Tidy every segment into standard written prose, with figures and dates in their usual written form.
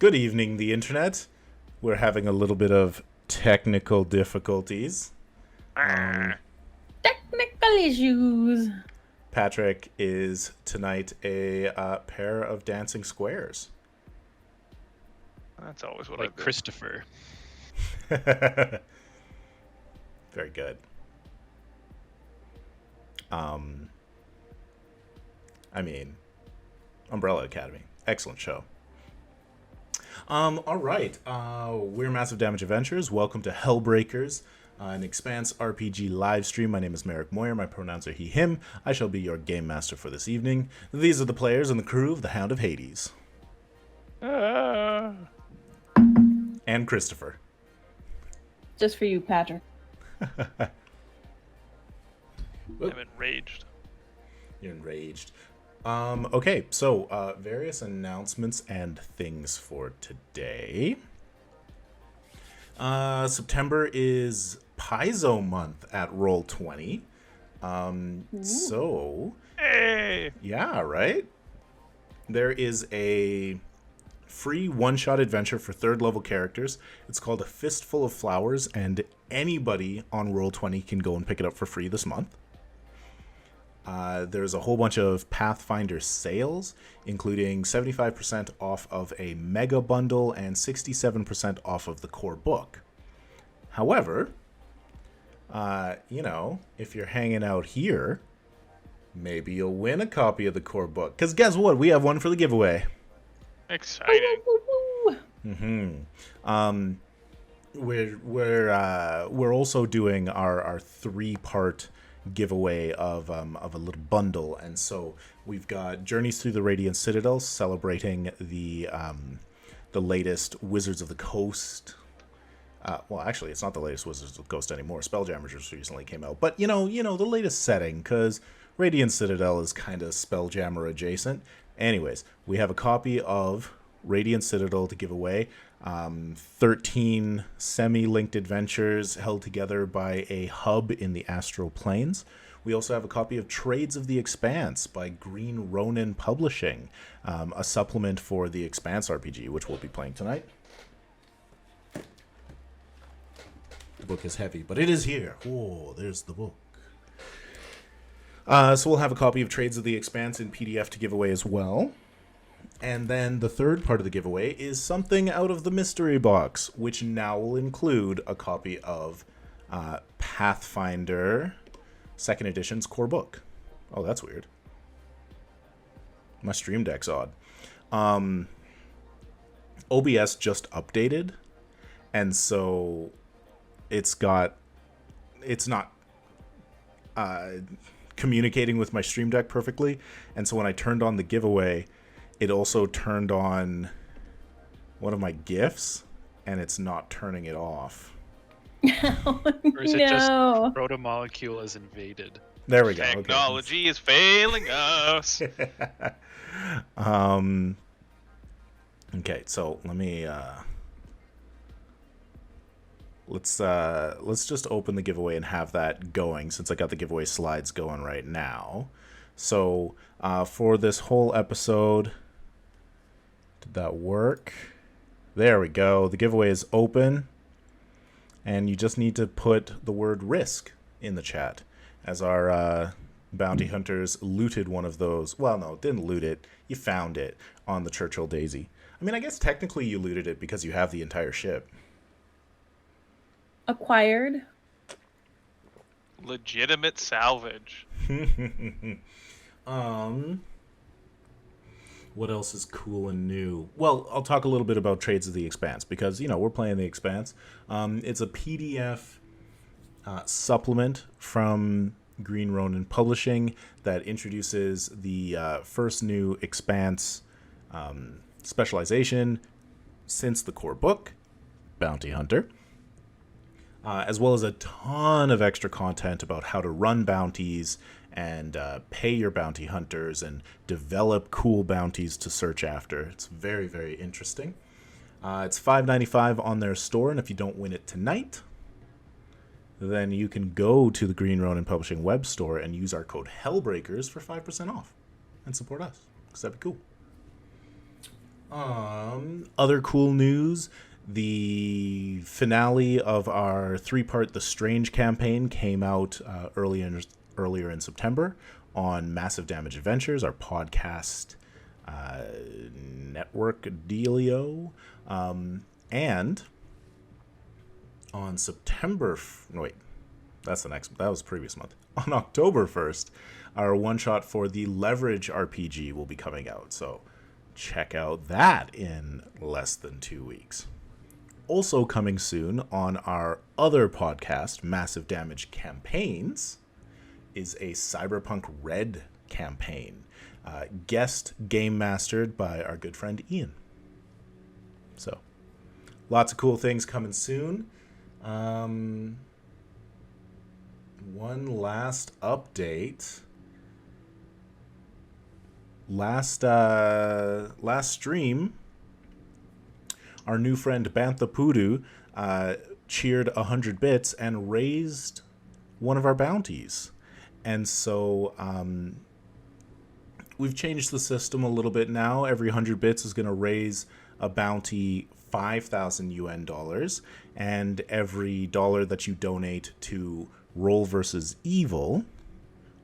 Good evening, the internet. We're having a little bit of technical difficulties. Technical issues. Patrick is tonight a pair of dancing squares. That's always what I Like do. Christopher. Very good. Umbrella Academy. Excellent show. All right. We're Massive Damage Adventures. Welcome to Hellbreakers, an Expanse RPG live stream. My name is Merrick Moyer. My pronouns are he, him. I shall be your game master for this evening. These are the players and the crew of the Hound of Hades. And Christopher. Just for you, Patrick. I'm enraged. You're enraged. Okay, so various announcements and things for today. September is Paizo month at Roll20. So, Hey! yeah, right? There is a free one-shot adventure for third-level characters. It's called A Fistful of Flowers, and anybody on Roll20 can go and pick it up for free this month. There's a whole bunch of Pathfinder sales, including 75% off of a mega bundle and 67% off of the core book. However, if you're hanging out here, maybe you'll win a copy of the core book. Because guess what? We have one for the giveaway. Exciting. We're also doing our 3-part giveaway of a little bundle, and so we've got Journeys Through the Radiant Citadel, celebrating the latest Wizards of the Coast. Well, actually, it's not the latest Wizards of the Coast anymore. Spelljammers just recently came out, but you know the latest setting, because Radiant Citadel is kind of Spelljammer adjacent. Anyways, we have a copy of Radiant Citadel to give away. 13 semi-linked adventures held together by a hub in the astral planes. We also have a copy of Trades of the Expanse by Green Ronin Publishing, a supplement for the Expanse RPG, which we'll be playing tonight. The book is heavy, but it is here. Oh, there's the book. So we'll have a copy of Trades of the Expanse in PDF to give away as well. And then the third part of the giveaway is something out of the mystery box, which now will include a copy of Pathfinder 2nd Edition's core book. Oh, that's weird. My stream deck's odd. OBS just updated, and so it's not communicating with my stream deck perfectly, and so when I turned on the giveaway, it also turned on one of my GIFs, and it's not turning it off. Or is it just proto-molecule is invaded? There we go. Technology is failing us. Okay, so let me let's just open the giveaway and have that going, since I got the giveaway slides going right now. So for this whole episode, did that work? There we go. The giveaway is open, and you just need to put the word risk in the chat, as our bounty hunters looted one of those. Well, no, didn't loot it. You found it on the Churchill Daisy. I mean, I guess technically you looted it because you have the entire ship. Acquired. Legitimate salvage. What else is cool and new? Well, I'll talk a little bit about Trades of the Expanse, because, we're playing the Expanse. It's a PDF supplement from Green Ronin Publishing that introduces the first new Expanse specialization since the core book, Bounty Hunter, as well as a ton of extra content about how to run bounties and pay your bounty hunters and develop cool bounties to search after. It's very, very interesting. It's $5.95 on their store, and if you don't win it tonight, then you can go to the Green Ronin Publishing web store and use our code Hellbreakers for 5% off and support us, because that'd be cool. Other cool news. The finale of our 3-part The Strange campaign came out earlier in September on Massive Damage Adventures, our podcast network dealio. And on that was the previous month. On October 1st, our one-shot for the Leverage RPG will be coming out. So check out that in less than 2 weeks. Also coming soon on our other podcast, Massive Damage Campaigns, is a Cyberpunk Red campaign. Guest game mastered by our good friend Ian. So, lots of cool things coming soon. One last update. Last stream, our new friend Bantha Pudu cheered 100 bits and raised one of our bounties. And so we've changed the system a little bit now. Every 100 bits is going to raise a bounty 5,000 UN dollars, and every dollar that you donate to Roll versus Evil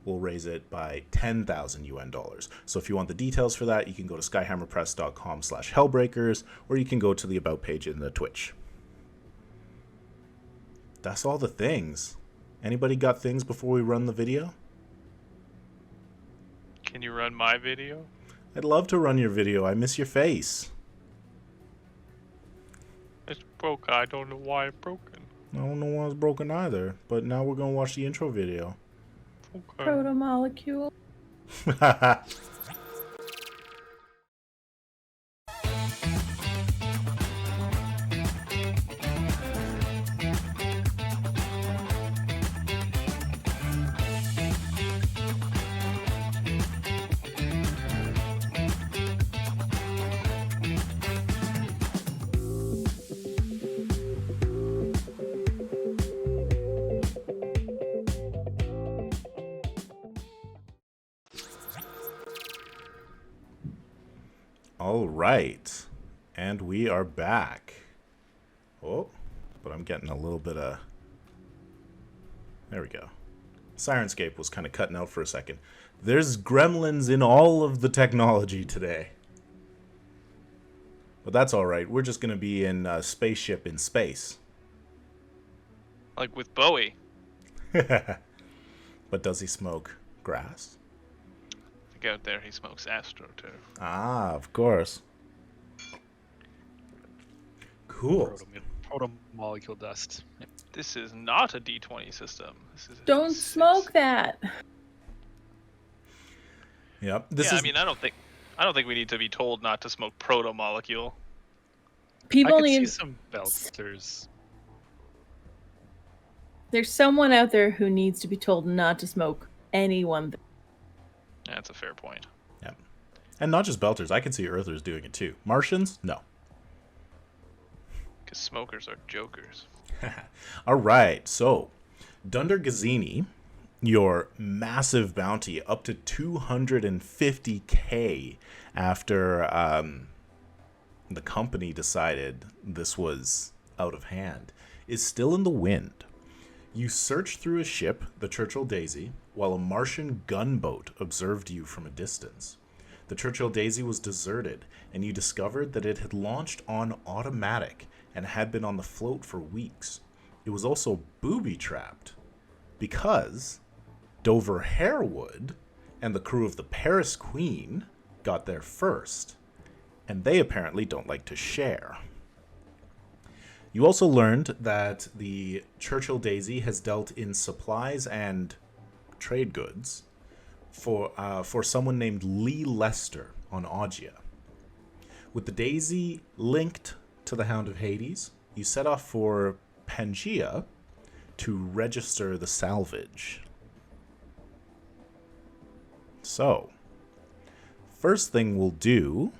will raise it by 10,000 UN dollars. So if you want the details for that, you can go to skyhammerpress.com/Hellbreakers, or you can go to the About page in the Twitch. That's all the things. Anybody got things before we run the video? Can you run my video? I'd love to run your video. I miss your face. It's broke. I don't know why it's broken. I don't know why it's broken either, but now we're going to watch the intro video. Okay. Proto-molecule. All right, and we are back. Oh, but I'm getting a little bit of... There we go. Syrinscape was kind of cutting out for a second. There's gremlins in all of the technology today. But that's all right. We're just going to be in a spaceship in space. Like with Bowie. But does he smoke grass? I think out there he smokes AstroTurf. Ah, of course. Cool. Proto-molecule dust. Yep. This is not a D20 system. This is Don't smoke that. Yep. I mean, I don't think we need to be told not to smoke proto-molecule. People I could see need. some belters. There's someone out there who needs to be told not to smoke any one thing. That's a fair point. Yep. And not just belters. I can see Earthers doing it too. Martians? No. Because smokers are jokers. All right. So, Dundar Ghazini, your massive bounty up to 250k after the company decided this was out of hand, is still in the wind. You searched through a ship, the Churchill Daisy, while a Martian gunboat observed you from a distance. The Churchill Daisy was deserted, and you discovered that it had launched on automatic and had been on the float for weeks. It was also booby-trapped because Dover Harewood and the crew of the Paris Queen got there first, and they apparently don't like to share. You also learned that the Churchill Daisy has dealt in supplies and trade goods for someone named Lee Lester on Augia. With the Daisy linked to the Hound of Hades, you set off for Pangea to register the salvage. So, first thing we'll do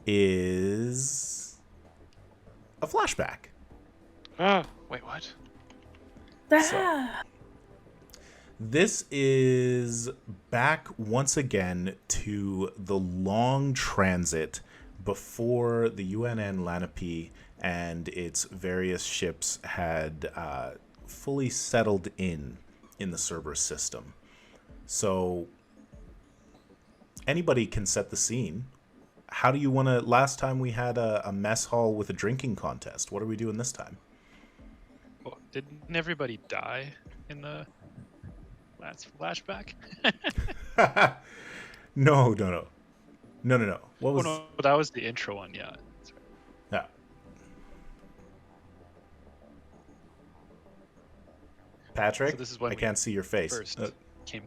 is a flashback. Wait, what? Ah, This is back once again to the long transit before the UNN Lenape and its various ships had fully settled in the Cerberus system. So anybody can set the scene. How do you want to... Last time we had a mess hall with a drinking contest. What are we doing this time? Well, didn't everybody die in the last flashback? No. What was... Oh, no, that was the intro one, yeah. Yeah. Patrick, So this is when I can't see your face. First came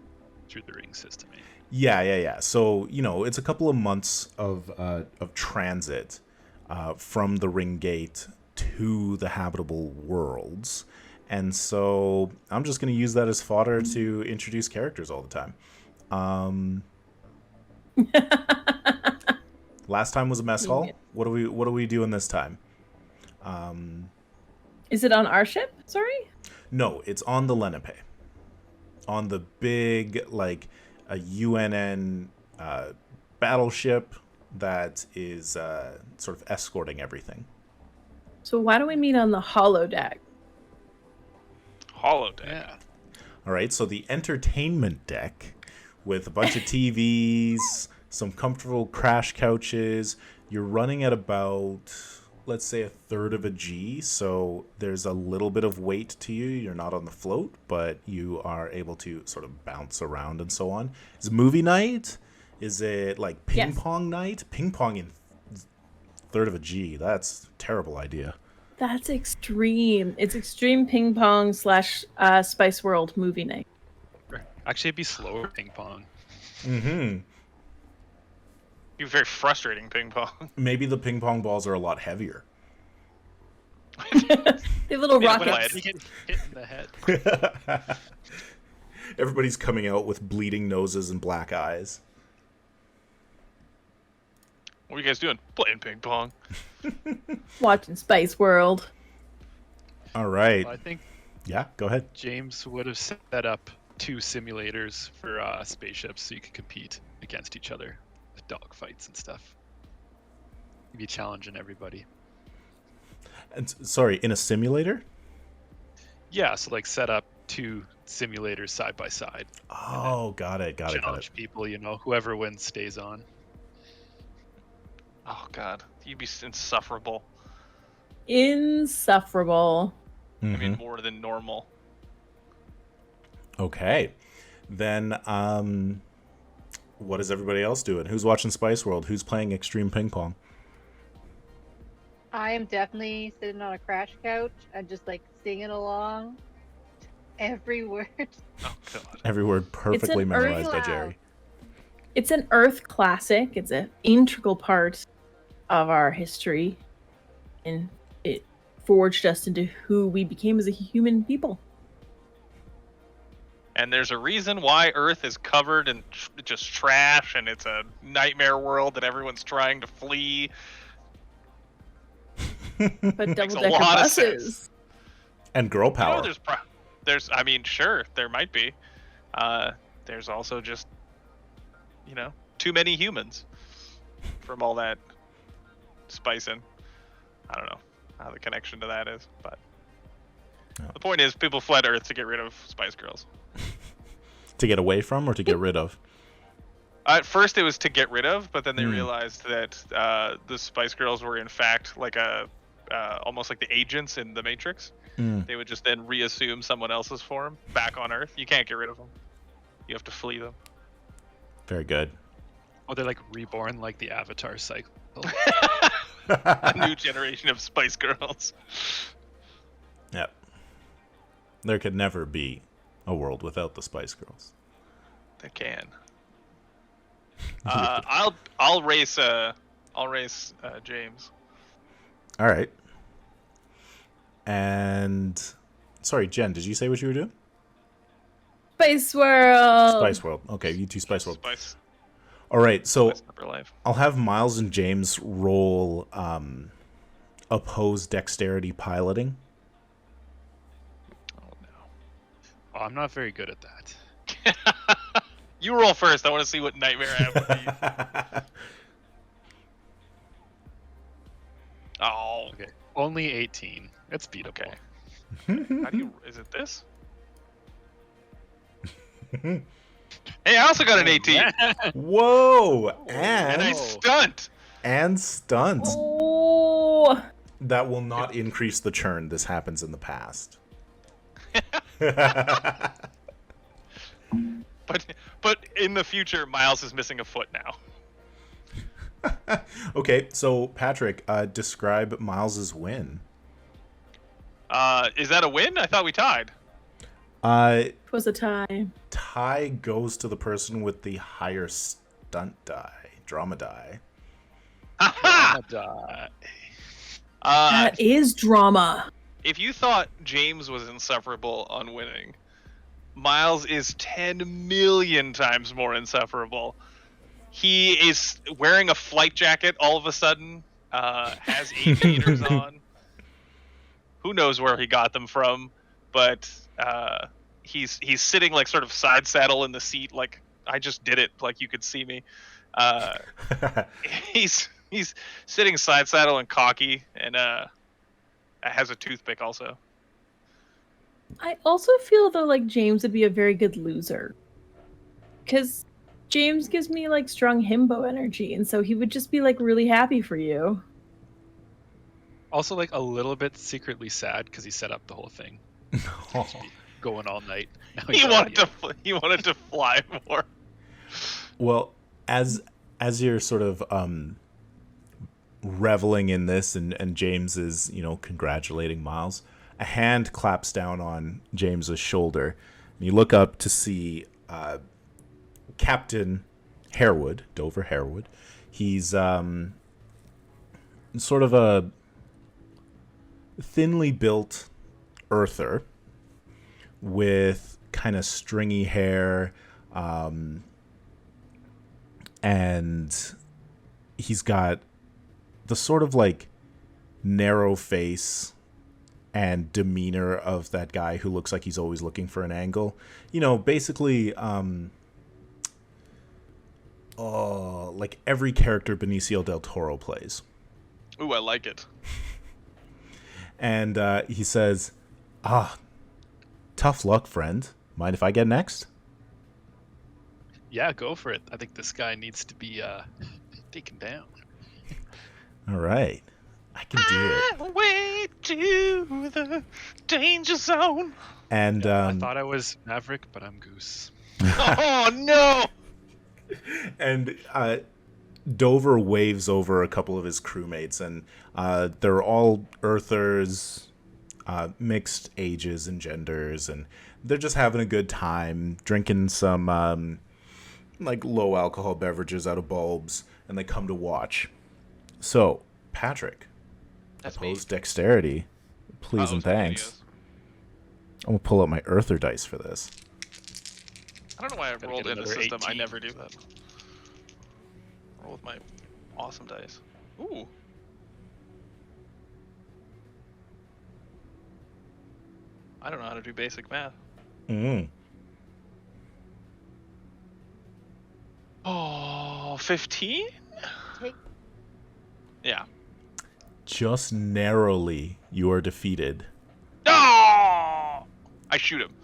through the ring system. Eh? Yeah. So, it's a couple of months of transit from the ring gate to the habitable worlds. And so I'm just going to use that as fodder to introduce characters all the time. Last time was a mess hall. What are we doing this time? Is it on our ship? Sorry? No, it's on the Lenape. On the big, like, a UNN battleship that is sort of escorting everything. So why don't we meet on the holodeck? Holodeck. Yeah. All right, so the entertainment deck with a bunch of TVs, some comfortable crash couches. You're running at about, let's say, a third of a G, so there's a little bit of weight to you. You're not on the float, but you are able to sort of bounce around and so on. Is it movie night? Is it like ping pong night? Ping pong in third of a G. That's a terrible idea. That's extreme. It's extreme ping pong / Spice World movie night. Actually, it'd be slower ping pong. Mm-hmm. Be very frustrating ping pong. Maybe the ping pong balls are a lot heavier. They have little Yeah, rockets. You get hit in the head. Everybody's coming out with bleeding noses and black eyes. What are you guys doing? Playing ping pong. Watching Spice World. All right. Well, I think Yeah, go ahead. James would have set up 2 simulators for spaceships so you could compete against each other with dogfights and stuff. You'd be challenging everybody. And sorry, in a simulator? Yeah, so like set up 2 simulators side by side. Oh, got it. Challenge people, whoever wins stays on. Oh god, you'd be insufferable. Insufferable. I mean, more than normal. Okay. Then, what is everybody else doing? Who's watching Spice World? Who's playing Extreme Ping Pong? I am definitely sitting on a crash couch and just like singing along. Every word. Oh god. Every word perfectly memorized by Jerry. It's an Earth classic. It's an integral part of our history. And it forged us into who we became as a human people. And there's a reason why Earth is covered in just trash, and it's a nightmare world that everyone's trying to flee. But Makes a double-decker lot of buses. sense. And girl power. There's, I mean, sure, there might be. There's also just, too many humans from all that spicing. I don't know how the connection to that is, but the point is, people fled Earth to get rid of Spice Girls. To get away from or to get rid of? At first, it was to get rid of, but then they realized that the Spice Girls were in fact like almost like the agents in the Matrix. They would just then reassume someone else's form back on Earth. You can't get rid of them. You have to flee them. Very good. Oh, they're like reborn like the Avatar cycle. A new generation of Spice Girls. Yep. There could never be a world without the Spice Girls. They can. I'll race James. All right. And sorry, Jen, did you say what you were doing? Spice World. Spice World. Okay, you two Spice World. Spice. All right, so Life. I'll have Miles and James roll opposed dexterity piloting. Oh no. Oh, I'm not very good at that. You roll first. I want to see what nightmare I have with Only 18. It's beatable. Okay. How do you? Is it this? Hey, I also got an 18, Whoa! and I And stunt. stunt. Oh, That will not increase the churn. This happens in the past. But in the future, Miles is missing a foot now. Okay, so Patrick, describe Miles's win. Is that a win? I thought we tied. it was a tie. Tie goes to the person with the higher stunt die, drama die. Aha! That is drama. If you thought James was insufferable on winning, Miles is 10 million times more insufferable. He is wearing a flight jacket all of a sudden, has aviators on. Who knows where he got them from, but he's sitting like sort of side saddle in the seat, like I just did it, like you could see me. He's sitting side saddle and cocky, and has a toothpick also. I also feel though like James would be a very good loser, because James gives me like strong himbo energy, and so he would just be like really happy for you. Also, like a little bit secretly sad because he set up the whole thing. Going all night. Now He wanted to fly more. Well, as you're sort of reveling in this, and James is, congratulating Miles, a hand claps down on James's shoulder, and you look up to see Captain Harewood, Dover Harewood. He's sort of a thinly built earther with kind of stringy hair, and he's got the sort of like narrow face and demeanor of that guy who looks like he's always looking for an angle. Basically, like every character Benicio del Toro plays. Ooh, I like it. And he says, tough luck, friend. Mind if I get next? Yeah, go for it. I think this guy needs to be taken down. All right. I can do it. Way to the danger zone. And I thought I was Maverick, but I'm Goose. Oh, no! And Dover waves over a couple of his crewmates, and they're all earthers, mixed ages and genders, and they're just having a good time, drinking some like low alcohol beverages out of bulbs, and they come to watch. So, Patrick, That's me. opposed dexterity, please and thanks. I'm gonna pull up my earther dice for this. I don't know why I Gotta rolled get in the another system. I 18. never do that. Roll with my awesome dice. Ooh. I don't know how to do basic math. Oh, 15? Take Yeah. Just narrowly, you are defeated. Oh! I shoot him.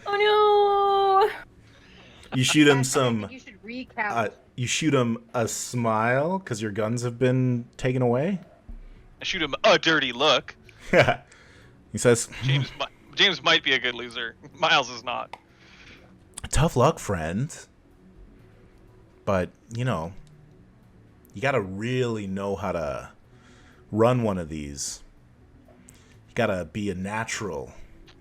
Oh You shoot him I some. think you should recount. You shoot him a smile because your guns have been taken away. I shoot him a dirty look. He says, James might be a good loser. Miles is not. "Tough luck, friend. But you gotta really know how to run one of these. You gotta be a natural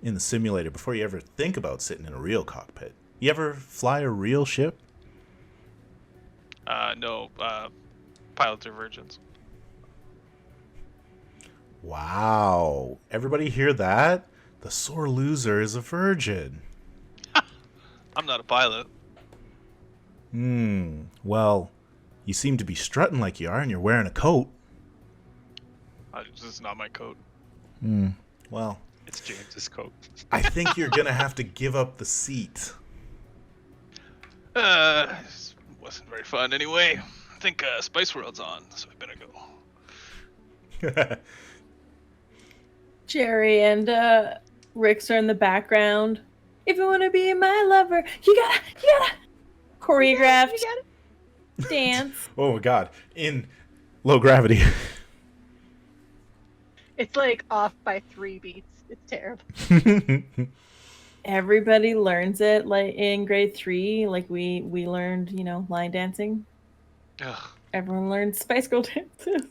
in the simulator before you ever think about sitting in a real cockpit. You ever fly a real ship?" No. Pilots are virgins. Wow. Everybody hear that? The sore loser is a virgin. I'm not a pilot. Well, you seem to be strutting like you are, and you're wearing a coat. This is not my coat. Well, It's James's coat. I think you're gonna have to give up the seat. This wasn't very fun anyway. I think Spice World's on, so I better go. Jerry and Rix are in the background. If you want to be my lover, you gotta choreographed You gotta- dance. Oh my god. In low gravity. It's like off by 3 beats. It's terrible. Everybody learns it like in grade 3. Like we learned, line dancing. Ugh. Everyone learned Spice Girl dances.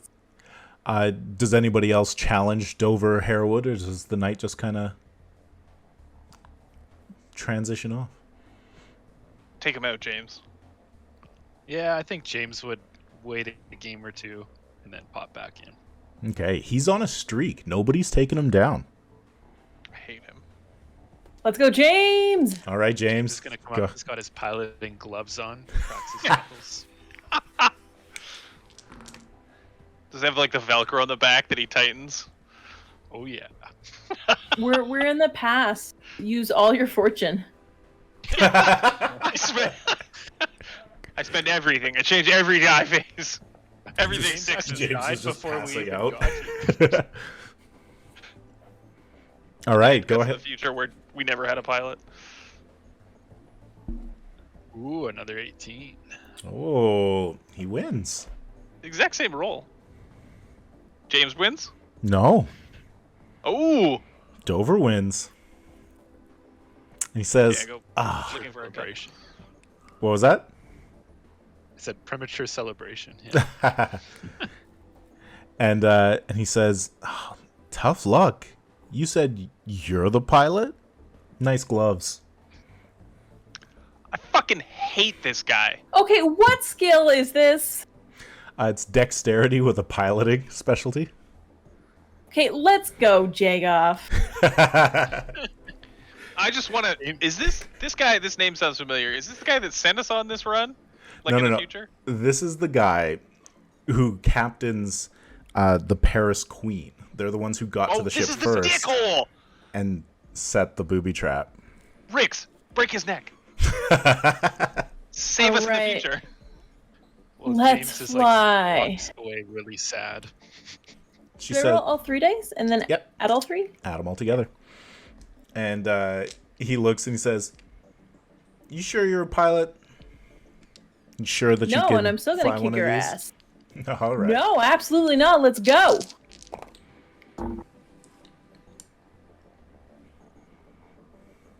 Does anybody else challenge Dover Harewood, or does the night just kind of transition off? Take him out, James. Yeah, I think James would wait a game or two and then pop back in. Okay, he's on a streak. Nobody's taking him down. I hate him. Let's go, James! All right, James. He's gonna come go. up. He's got his piloting gloves on. Cracks his knuckles. Does it have like the Velcro on the back that he tightens? Oh yeah. We're in the past. Use all your fortune. I spend everything. I change every die phase. Everything. Sixes James died is just before we passing even out. got here. All right, go That's ahead. the future where we never had a pilot. Ooh, another 18. Oh, he wins. Exact same roll. James wins. No, Oh, Dover wins. He says, yeah, go. "Ah, Looking for a cut. Celebration. what was that?" I said premature celebration. Yeah. And he says, "Oh, tough luck. You said you're the pilot? Nice gloves." I fucking hate this guy. Okay, what skill is this? It's dexterity with a piloting specialty. Okay, let's go, Jagoff. I just want to. Is this guy? This name sounds familiar. Is this the guy that sent us on this run? Like in the future? This is the guy who captains the Paris Queen. They're the ones who got to the ship this is the first dickhole. and set the booby trap. Riggs, break his neck. Save us in Alright. the future. Well, Let's James is fly. like months away, really sad. She Do I said, roll all 3 dice and then Yep. add all 3? add them all together. And he looks and he says, "You sure you're a pilot? You sure that you No, can and I'm still fly gonna kick one of your these?" ass. All right. No, absolutely not. Let's go.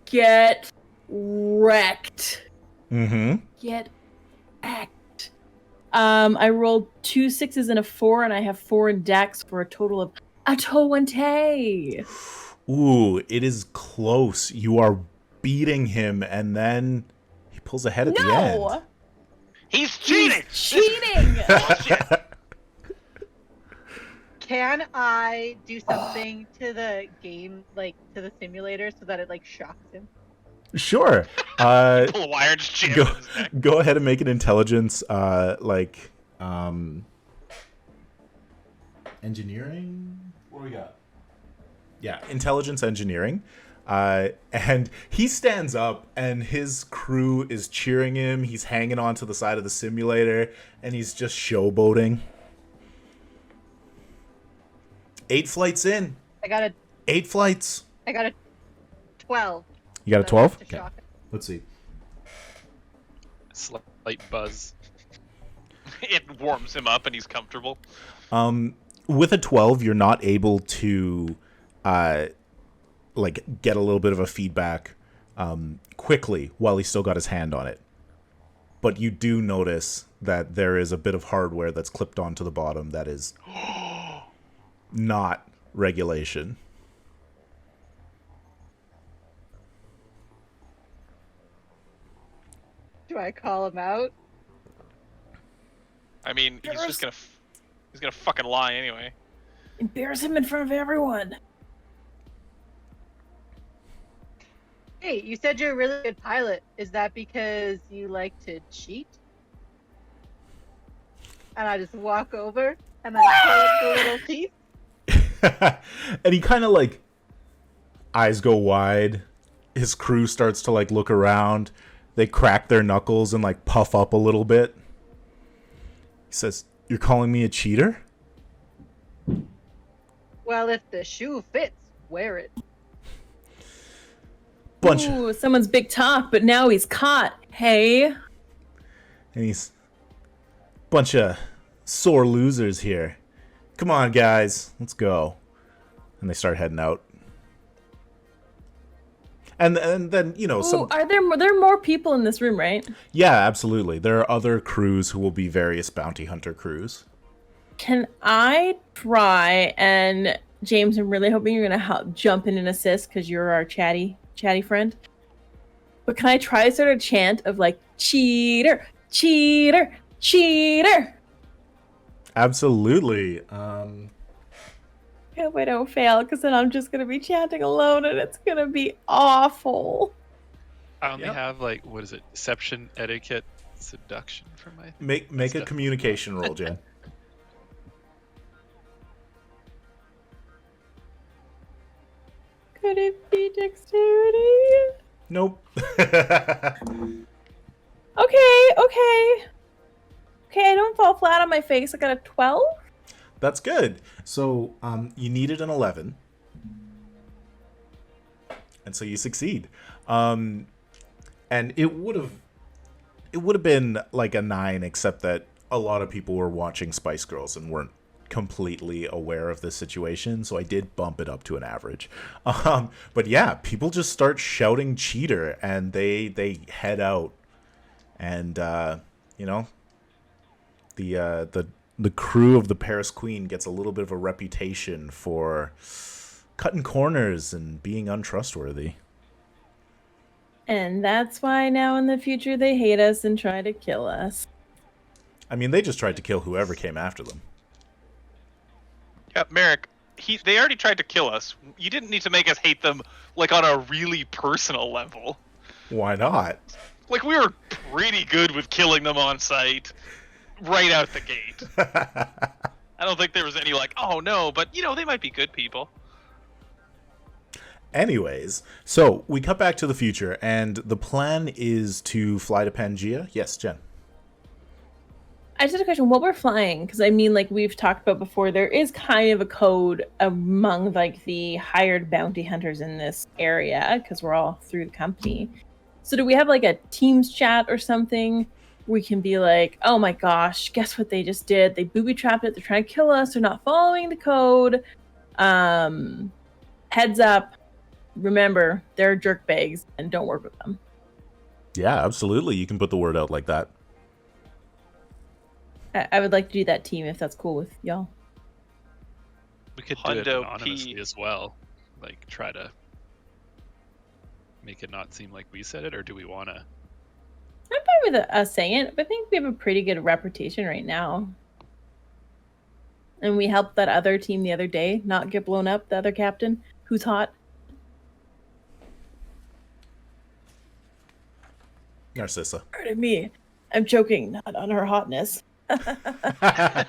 Get wrecked. Mm-hmm. Get act. I rolled 2 6s and a 4, and I have 4 in dex for a total of a 20. Ooh, it is close. You are beating him, and then he pulls ahead at the No, end. He's cheating. cheating. Bullshit. Can I do something to the game, like to the simulator, so that it like shocks him? Sure. Pull a wire and just jam Go, it in his neck. go ahead and make an intelligence, engineering. What do we got? Yeah, intelligence engineering. And he stands up, and his crew is cheering him. He's hanging onto the side of the simulator, and he's just showboating. 8 flights in. I got a 8 flights. 12. You got a So 12? to shock him. Let's see. Slight buzz. It warms him up and he's comfortable. With a 12, you're not able to get a little bit of a feedback quickly while he's still got his hand on it. But you do notice that there is a bit of hardware that's clipped onto the bottom that is not regulation. Do I call him out? I mean, he's gonna fucking lie anyway. Embarrass him in front of everyone. Hey, you said you're a really good pilot. Is that because you like to cheat? And I just walk over and I pull up the little teeth. And he kind of eyes go wide. His crew starts to look around. They crack their knuckles and puff up a little bit. He says, "You're calling me a cheater?" Well, if the shoe fits, wear it. Bunch, Ooh, someone's big talk, but now he's caught. Hey. and he's bunch of sore losers here. Come on, guys, let's go. And they start heading out. And then, you know, Ooh, are there more people in this room, right? Yeah, absolutely. There are other crews who will be various bounty hunter crews. Can I try and James, I'm really hoping you're gonna jump in and assist because you're our chatty friend. But can I try to start a chant of like cheater, cheater, cheater? Absolutely. I hope I don't fail because then I'm just gonna be chanting alone and it's gonna be awful. I only Yep. have like, what is it? Deception, etiquette, seduction for my. Make a stuff. communication roll, Jen. Could it be dexterity? Nope. Okay, I don't fall flat on my face. I got a 12. That's good. So you needed an 11. And so you succeed. And it would have been like a 9, except that a lot of people were watching Spice Girls and weren't completely aware of the situation, so I did bump it up to an average. But yeah, people just start shouting cheater and they head out. And you know, the crew of the Paris Queen gets a little bit of a reputation for cutting corners and being untrustworthy. And that's why now in the future they hate us and try to kill us. I mean, they just tried to kill whoever came after them. Yeah, Merrick, they already tried to kill us. You didn't need to make us hate them, like, on a really personal level. Why not? Like, we were pretty good with killing them on sight, right out the gate. I don't think there was any, like, oh no, but, you know, they might be good people. Anyways, so we cut back to the future, and the plan is to fly to Pangea. Yes, Jen. I just had a question. What we're flying? Because I mean, like we've talked about before, there is kind of a code among like the hired bounty hunters in this area because we're all through the company. So do we have like a Teams chat or something? We can be like, oh my gosh, guess what they just did? They booby trapped it. They're trying to kill us. They're not following the code. Heads up. Remember, they're jerkbags and don't work with them. Yeah, absolutely. You can put the word out like that. I would like to do that team if that's cool with y'all. We could do it Hundo anonymously P. as well. Like, try to make it not seem like we said it, or do we want to? I'm fine with us saying it, but I think we have a pretty good reputation right now. And we helped that other team the other day not get blown up, the other captain, who's hot. Narcissa. Pardon me. I'm joking, not on her hotness. A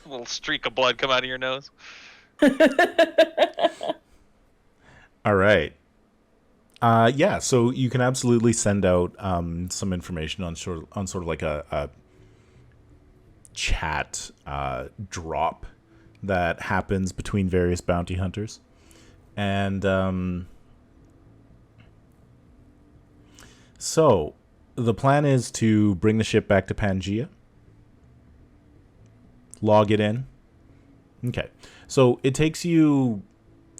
little streak of blood come out of your nose. All right. Yeah, so you can absolutely send out some information on sort of like a chat drop that happens between various bounty hunters. And so the plan is to bring the ship back to Pangea. Log it in. Okay. So it takes you,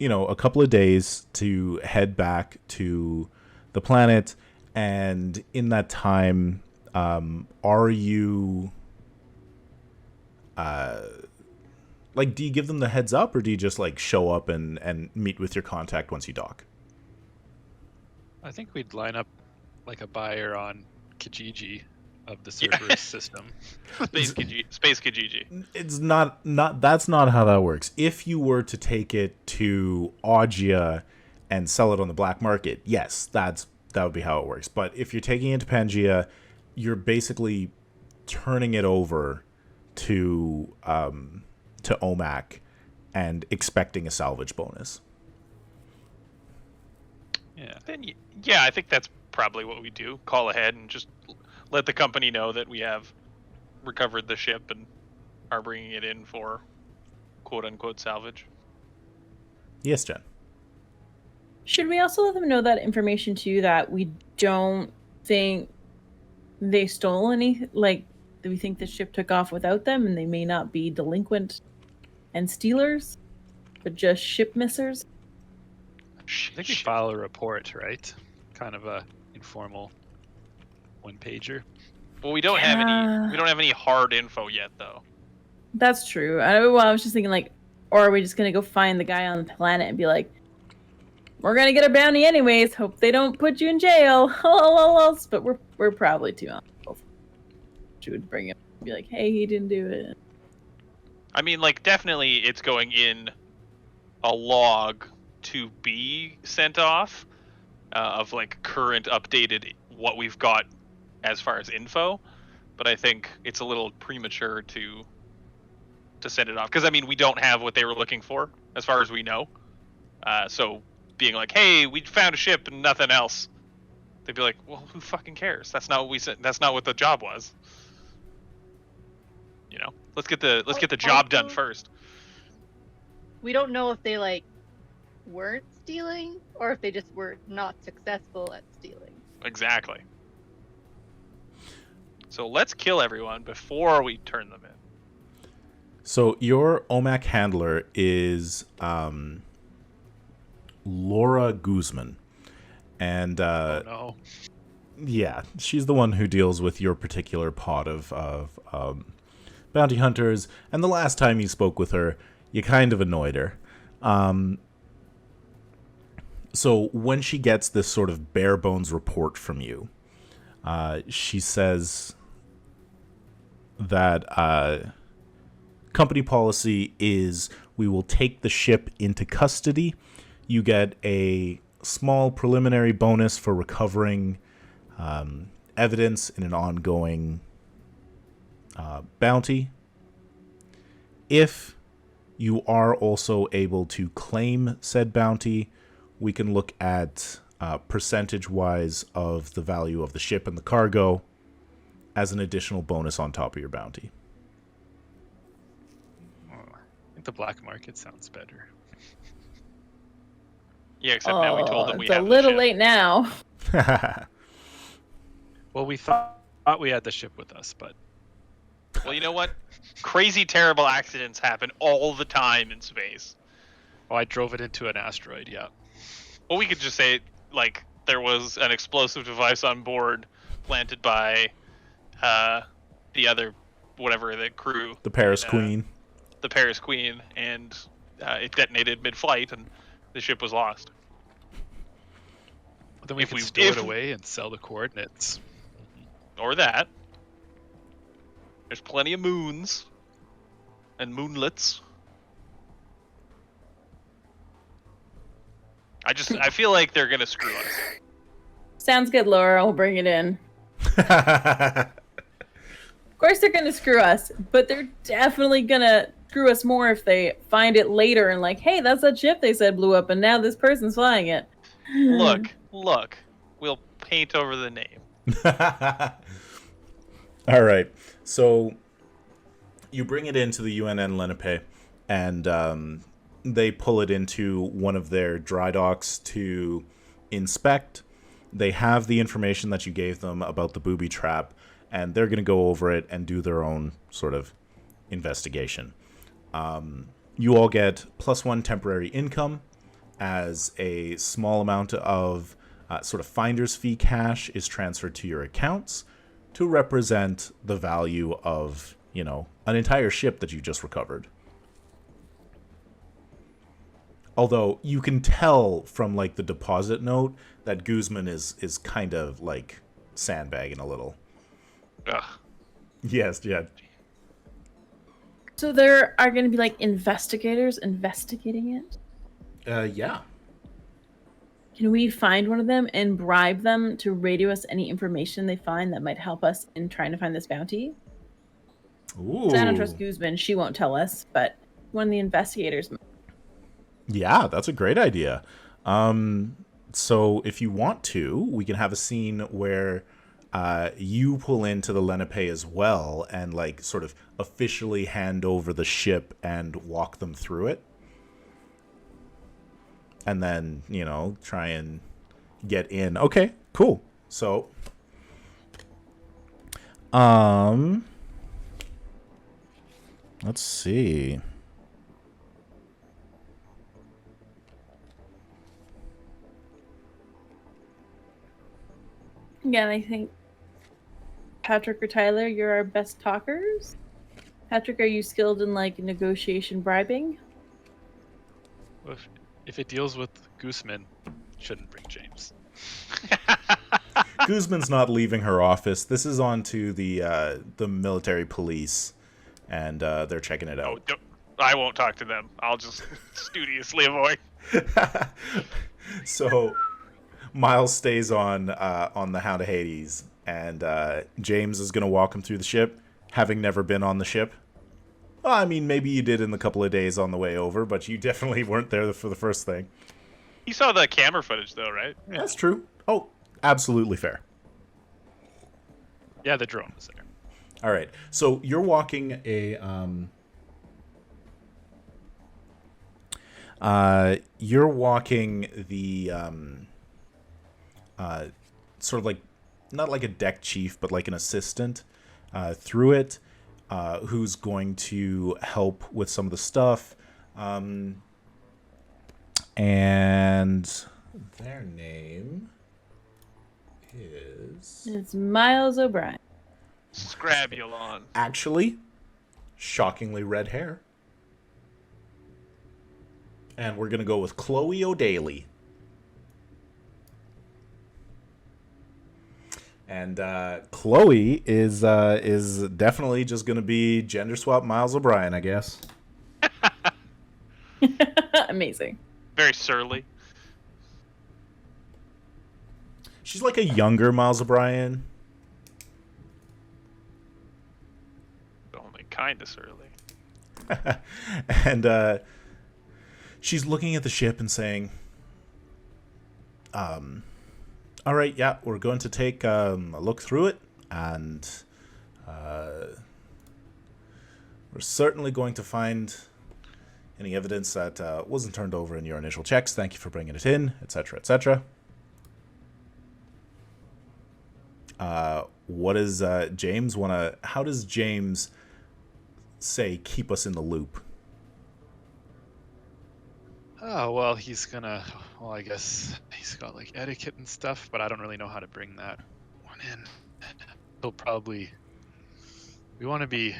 a couple of days to head back to the planet. And in that time, are you... do you give them the heads up, or do you just, show up and meet with your contact once you dock? I think we'd line up like a buyer on Kijiji of the Cerberus System. Space Kijiji. It's not that's not how that works. If you were to take it to Augia and sell it on the black market, yes, that would be how it works. But if you're taking it to Pangea, you're basically turning it over to OMAC and expecting a salvage bonus. Yeah. Then, yeah, I think that's probably what we do. Call ahead and just let the company know that we have recovered the ship and are bringing it in for quote-unquote salvage. Yes, Jen. Should we also let them know that information too, that we don't think they stole any, like, we think the ship took off without them and they may not be delinquent and stealers, but just ship missers? I think we file a report, right? Kind of a informal one-pager. Well, we don't have any hard info yet, though. That's true. I was just thinking, like, or are we just gonna go find the guy on the planet and be like, we're gonna get a bounty anyways. Hope they don't put you in jail. But we're probably too on. She would bring him, and be like, hey, he didn't do it. I mean, like, definitely, it's going in a log to be sent off of like current updated what we've got as far as info. But I think it's a little premature to send it off because I mean we don't have what they were looking for as far as we know. So being like, hey, we found a ship and nothing else, they'd be like, well, who fucking cares? That's not what we said. That's not what the job was. You know, let's get the job done first. We don't know if they like weren't stealing or if they just were not successful at stealing. Exactly. So let's kill everyone before we turn them in. So your OMAC handler is Laura Guzman. And Oh no. yeah, she's the one who deals with your particular pot of bounty hunters. And the last time you spoke with her, you kind of annoyed her. So when she gets this sort of bare bones report from you, she says that company policy is we will take the ship into custody. You get a small preliminary bonus for recovering evidence in an ongoing bounty. If you are also able to claim said bounty, we can look at percentage-wise of the value of the ship and the cargo as an additional bonus on top of your bounty. I think the black market sounds better. Yeah, except now we told them we it's have a little the ship. late now. Well, we thought we had the ship with us, but Well, you know what? Crazy, terrible accidents happen all the time in space. I drove it into an asteroid. Yeah. Well, we could just say, like, there was an explosive device on board planted by the other, whatever, the crew. The Paris Queen. The Paris Queen, and it detonated mid-flight, and the ship was lost. Then we could store it away and sell the coordinates. Or that. There's plenty of moons and moonlets. I feel like they're gonna screw us. Sounds good, Laura. We'll bring it in. Of course they're gonna screw us, but they're definitely gonna screw us more if they find it later and like, hey, that's that ship they said blew up, and now this person's flying it. Look. We'll paint over the name. All right. So you bring it into the UNN Lenape, and they pull it into one of their dry docks to inspect. They have the information that you gave them about the booby trap, and they're going to go over it and do their own sort of investigation. You all get +1 temporary income as a small amount of sort of finder's fee cash is transferred to your accounts to represent the value of, you know, an entire ship that you just recovered. Although you can tell from like the deposit note that Guzman is kind of like sandbagging a little. Ugh. Yes, yeah. So there are going to be like investigators investigating it? Yeah. Can we find one of them and bribe them to radio us any information they find that might help us in trying to find this bounty? Ooh. I don't trust Guzman. She won't tell us, but one of the investigators. Yeah, that's a great idea. So if you want to, we can have a scene where you pull into the Lenape as well and like sort of officially hand over the ship and walk them through it. And then, you know, try and get in. Okay, cool. So, let's see. Again, I think Patrick or Tyler, you're our best talkers. Patrick, are you skilled in like negotiation bribing? Well, if it deals with Gooseman, shouldn't bring James. Guzman's not leaving her office. This is on to the military police, and they're checking it out. I won't talk to them. I'll just studiously avoid. So Miles stays on the Hound of Hades, and James is going to walk him through the ship, having never been on the ship. Well, I mean, maybe you did in the couple of days on the way over, but you definitely weren't there for the first thing. You saw the camera footage, though, right? Yeah. That's true. Oh, absolutely fair. Yeah, the drone was there. All right. So you're walking you're walking the sort of like, not like a deck chief, but like an assistant through it, who's going to help with some of the stuff. And their name is... It's Miles O'Brien. Scrabulon. Actually, shockingly red hair. And we're going to go with Chloe O'Daly. And Chloe is definitely just going to be gender swap Miles O'Brien, I guess. Amazing. Very surly. She's like a younger Miles O'Brien. Only kind of surly. And she's looking at the ship and saying, all right, yeah, we're going to take a look through it, and we're certainly going to find any evidence that wasn't turned over in your initial checks. Thank you for bringing it in, etc., etc. What does James want to... How does James say keep us in the loop? Oh, well, he's gonna... Well, I guess he's got, like, etiquette and stuff, but I don't really know how to bring that one in. He'll probably... We want to be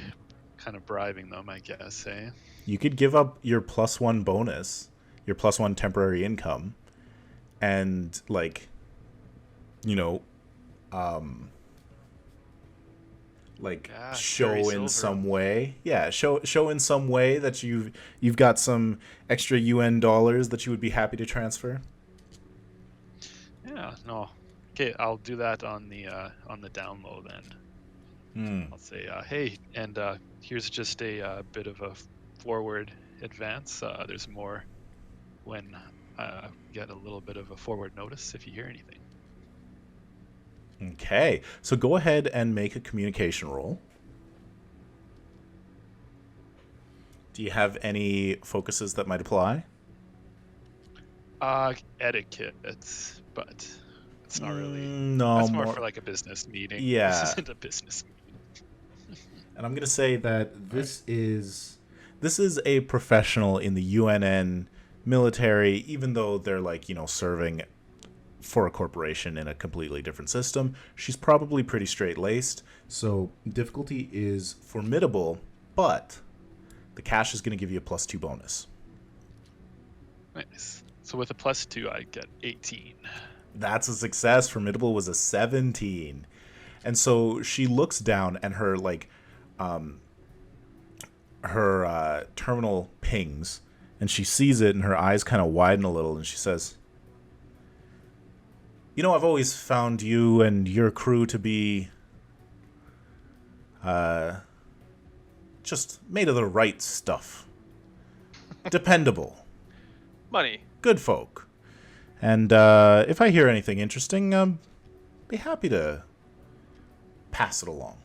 kind of bribing them, I guess, eh? You could give up your +1 bonus, your +1 temporary income, and, like, you know, like, Yeah, show carry in silver. some way. Yeah, show in some way that you've got some extra UN dollars that you would be happy to transfer. Yeah, no. Okay, I'll do that on the down low then. I'll say, hey, and here's just a bit of a forward advance. There's more when get a little bit of a forward notice if you hear anything. Okay, so go ahead and make a communication roll. Do you have any focuses that might apply? Etiquette, but it's not really. No, That's more for like a business meeting. Yeah. This isn't a business meeting. And I'm gonna say that this is a professional in the UNN military, even though they're like, you know, serving for a corporation in a completely different system. She's probably pretty straight-laced, so difficulty is formidable, but the cash is going to give you a +2 bonus. Nice. So with a +2, I get 18. That's a success. Formidable was a 17. And so she looks down and her like her terminal pings, and she sees it and her eyes kind of widen a little, and she says, you know, I've always found you and your crew to be just made of the right stuff. Dependable. Money. Good folk. And if I hear anything interesting, be happy to pass it along.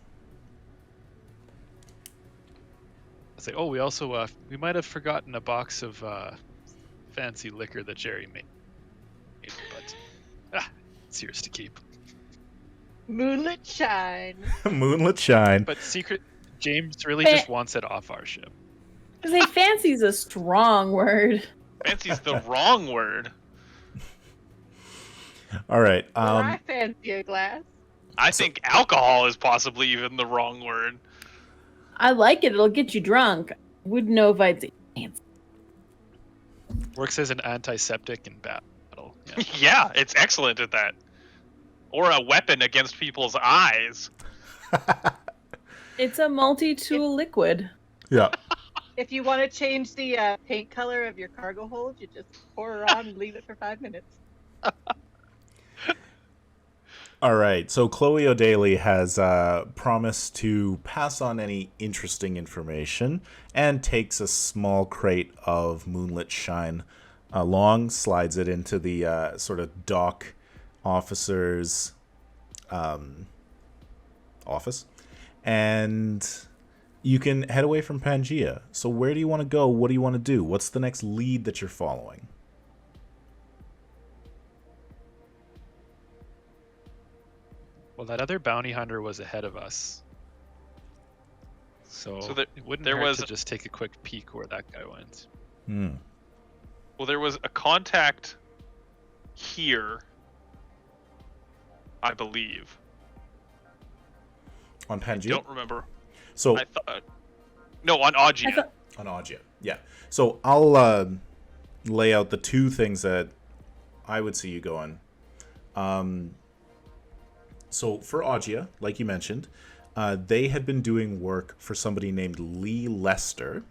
I'll say, oh, we also we might have forgotten a box of fancy liquor that Jerry made, but it's yours to keep. Moonlet shine. Moonlet shine. But James really just wants it off our ship. I say fancy's a strong word. Fancy's the wrong word. All right. I fancy a glass. I think alcohol is possibly even the wrong word. I like it. It'll get you drunk. Wouldn't know if I'd say fancy. Works as an antiseptic in battle. Yeah. Yeah, it's excellent at that. Or a weapon against people's eyes. It's a multi-tool liquid. Yeah. If you want to change the paint color of your cargo hold, you just pour her on and leave it for 5 minutes. All right. So Chloe O'Daly has promised to pass on any interesting information and takes a small crate of moonlit shine along, slides it into the sort of dock officer's office, and you can head away from Pangea. So where do you want to go? What do you want to do? What's the next lead that you're following? Well, that other bounty hunter was ahead of us. So it wouldn't hurt to just take a quick peek where that guy went. Well, there was a contact here, I believe. On Pangea? I don't remember. So I thought... No, on Augia. On Augia, yeah. So I'll lay out the two things that I would see you going. So for Augia, like you mentioned, they had been doing work for somebody named Lee Lester.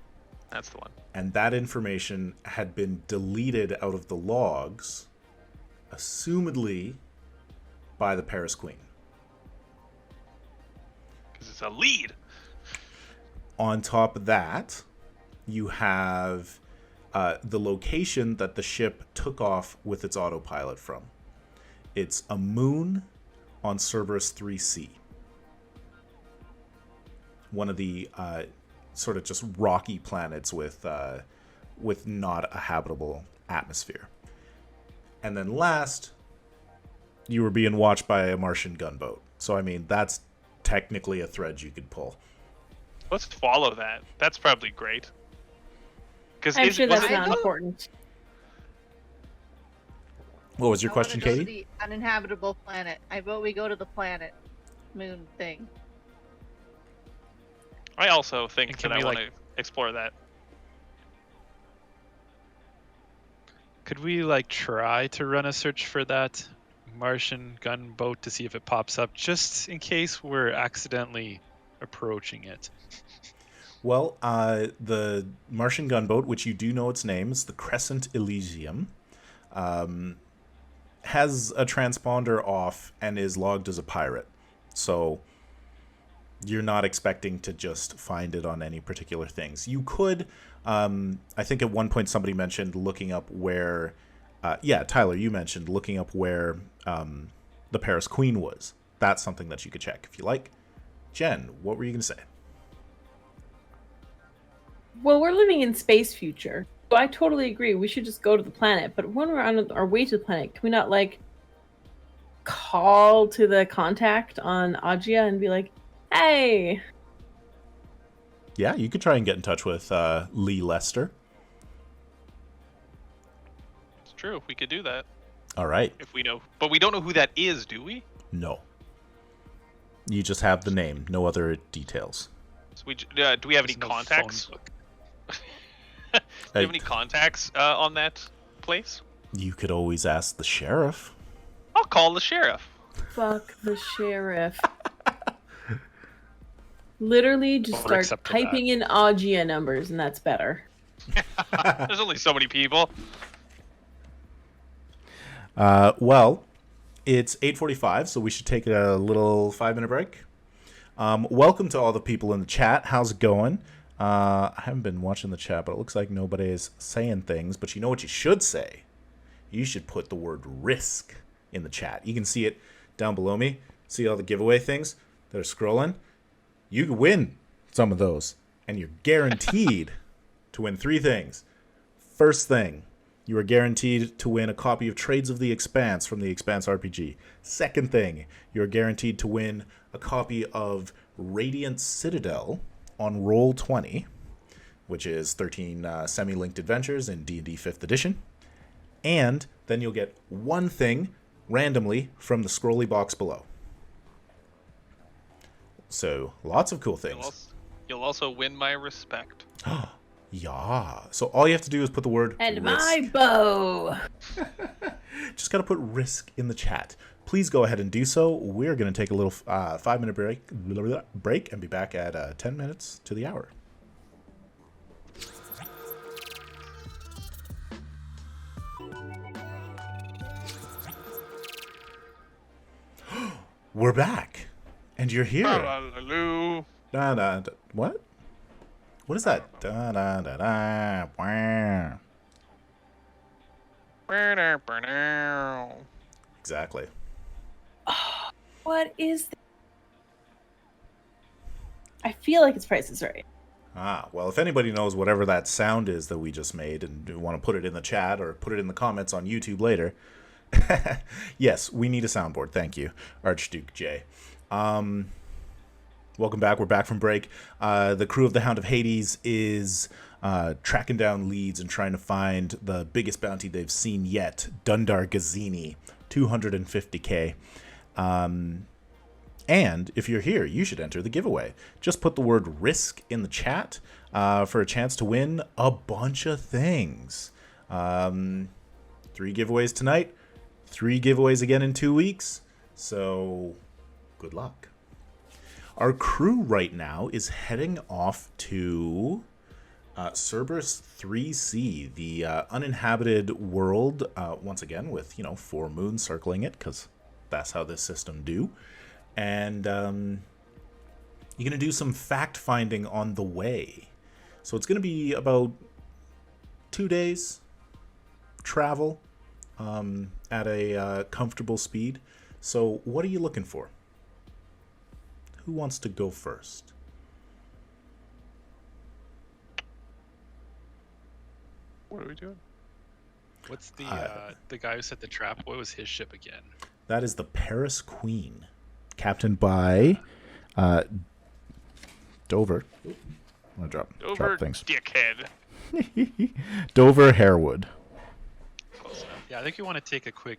That's the one. And that information had been deleted out of the logs, assumedly by the Paris Queen. Because it's a lead. On top of that, you have the location that the ship took off with its autopilot from. It's a moon on Cerberus 3C. One of the sort of just rocky planets with not a habitable atmosphere. And then last, you were being watched by a Martian gunboat. So, I mean, that's technically a thread you could pull. Let's follow that. That's probably great. I'm sure that's not important. What was your question, I wanna go Katie? to the uninhabitable planet. I vote we go to the planet moon thing. I also think Can that we, I want to explore that. Could we try to run a search for that Martian gunboat to see if it pops up, just in case we're accidentally approaching it? Well, the Martian gunboat, which you do know its name, is the Crescent Elysium, has a transponder off and is logged as a pirate. So you're not expecting to just find it on any particular things. You could, I think at one point somebody mentioned looking up where, Tyler, you mentioned looking up where the Paris Queen was. That's something that you could check if you like. Jen, what were you going to say? Well, we're living in space future. So I totally agree. We should just go to the planet. But when we're on our way to the planet, can we not call to the contact on Augia and be like, hey? Yeah, you could try and get in touch with Lee Lester. It's true. We could do that. All right. If we know. But we don't know who that is, do we? No. You just have the name, no other details. So do we have any There's no contacts? phone book. Do you have any contacts on that place? You could always ask the sheriff. I'll call the sheriff. Fuck the sheriff. Literally just Or start accept to typing in Augia numbers, and that's better. There's only so many people. Well, it's 8:45, so we should take a little 5-minute break. Welcome to all the people in the chat. How's it going? I haven't been watching the chat, but it looks like nobody's saying things. But you know what you should say? You should put the word risk in the chat. You can see it down below me. See all the giveaway things? that are scrolling, you can win some of those. And you're guaranteed to win 3 things. First thing, you are guaranteed to win a copy of Trades of the Expanse from the Expanse RPG. Second thing, you're guaranteed to win a copy of Radiant Citadel on Roll20, which is 13 semi-linked adventures in D&D 5th edition. And then you'll get 1 thing randomly from the scrolly box below. So, lots of cool things. You'll also win my respect. Yeah. So all you have to do is put the word And risk. my bow. Just got to put risk in the chat. Please go ahead and do so. We're going to take a little 5-minute break and be back at 10 minutes to the hour. We're back. And you're here. Hello. What? What is that? Exactly. What is that? I feel like it's Price is Right. Well, if anybody knows whatever that sound is that we just made and want to put it in the chat or put it in the comments on YouTube later, yes, we need a soundboard. Thank you, Archduke J. Welcome back. We're back from break. The crew of the Hound of Hades is tracking down leads and trying to find the biggest bounty they've seen yet, Dundar Ghazini, 250k. And if you're here, you should enter the giveaway. Just put the word risk in the chat for a chance to win a bunch of things. 3 giveaways tonight, 3 giveaways again in 2 weeks. So good luck. Our crew right now is heading off to Cerberus 3C, the uninhabited world, once again with, 4 moons circling it, because that's how this system do. And you're going to do some fact-finding on the way. So it's going to be about 2 days travel at a comfortable speed. So what are you looking for? Who wants to go first? What are we doing? What's the guy who set the trap? What was his ship again? That is the Paris Queen, captained by Dover. I'm gonna drop things. Dickhead. Dover Harewood. Yeah, I think you want to take a quick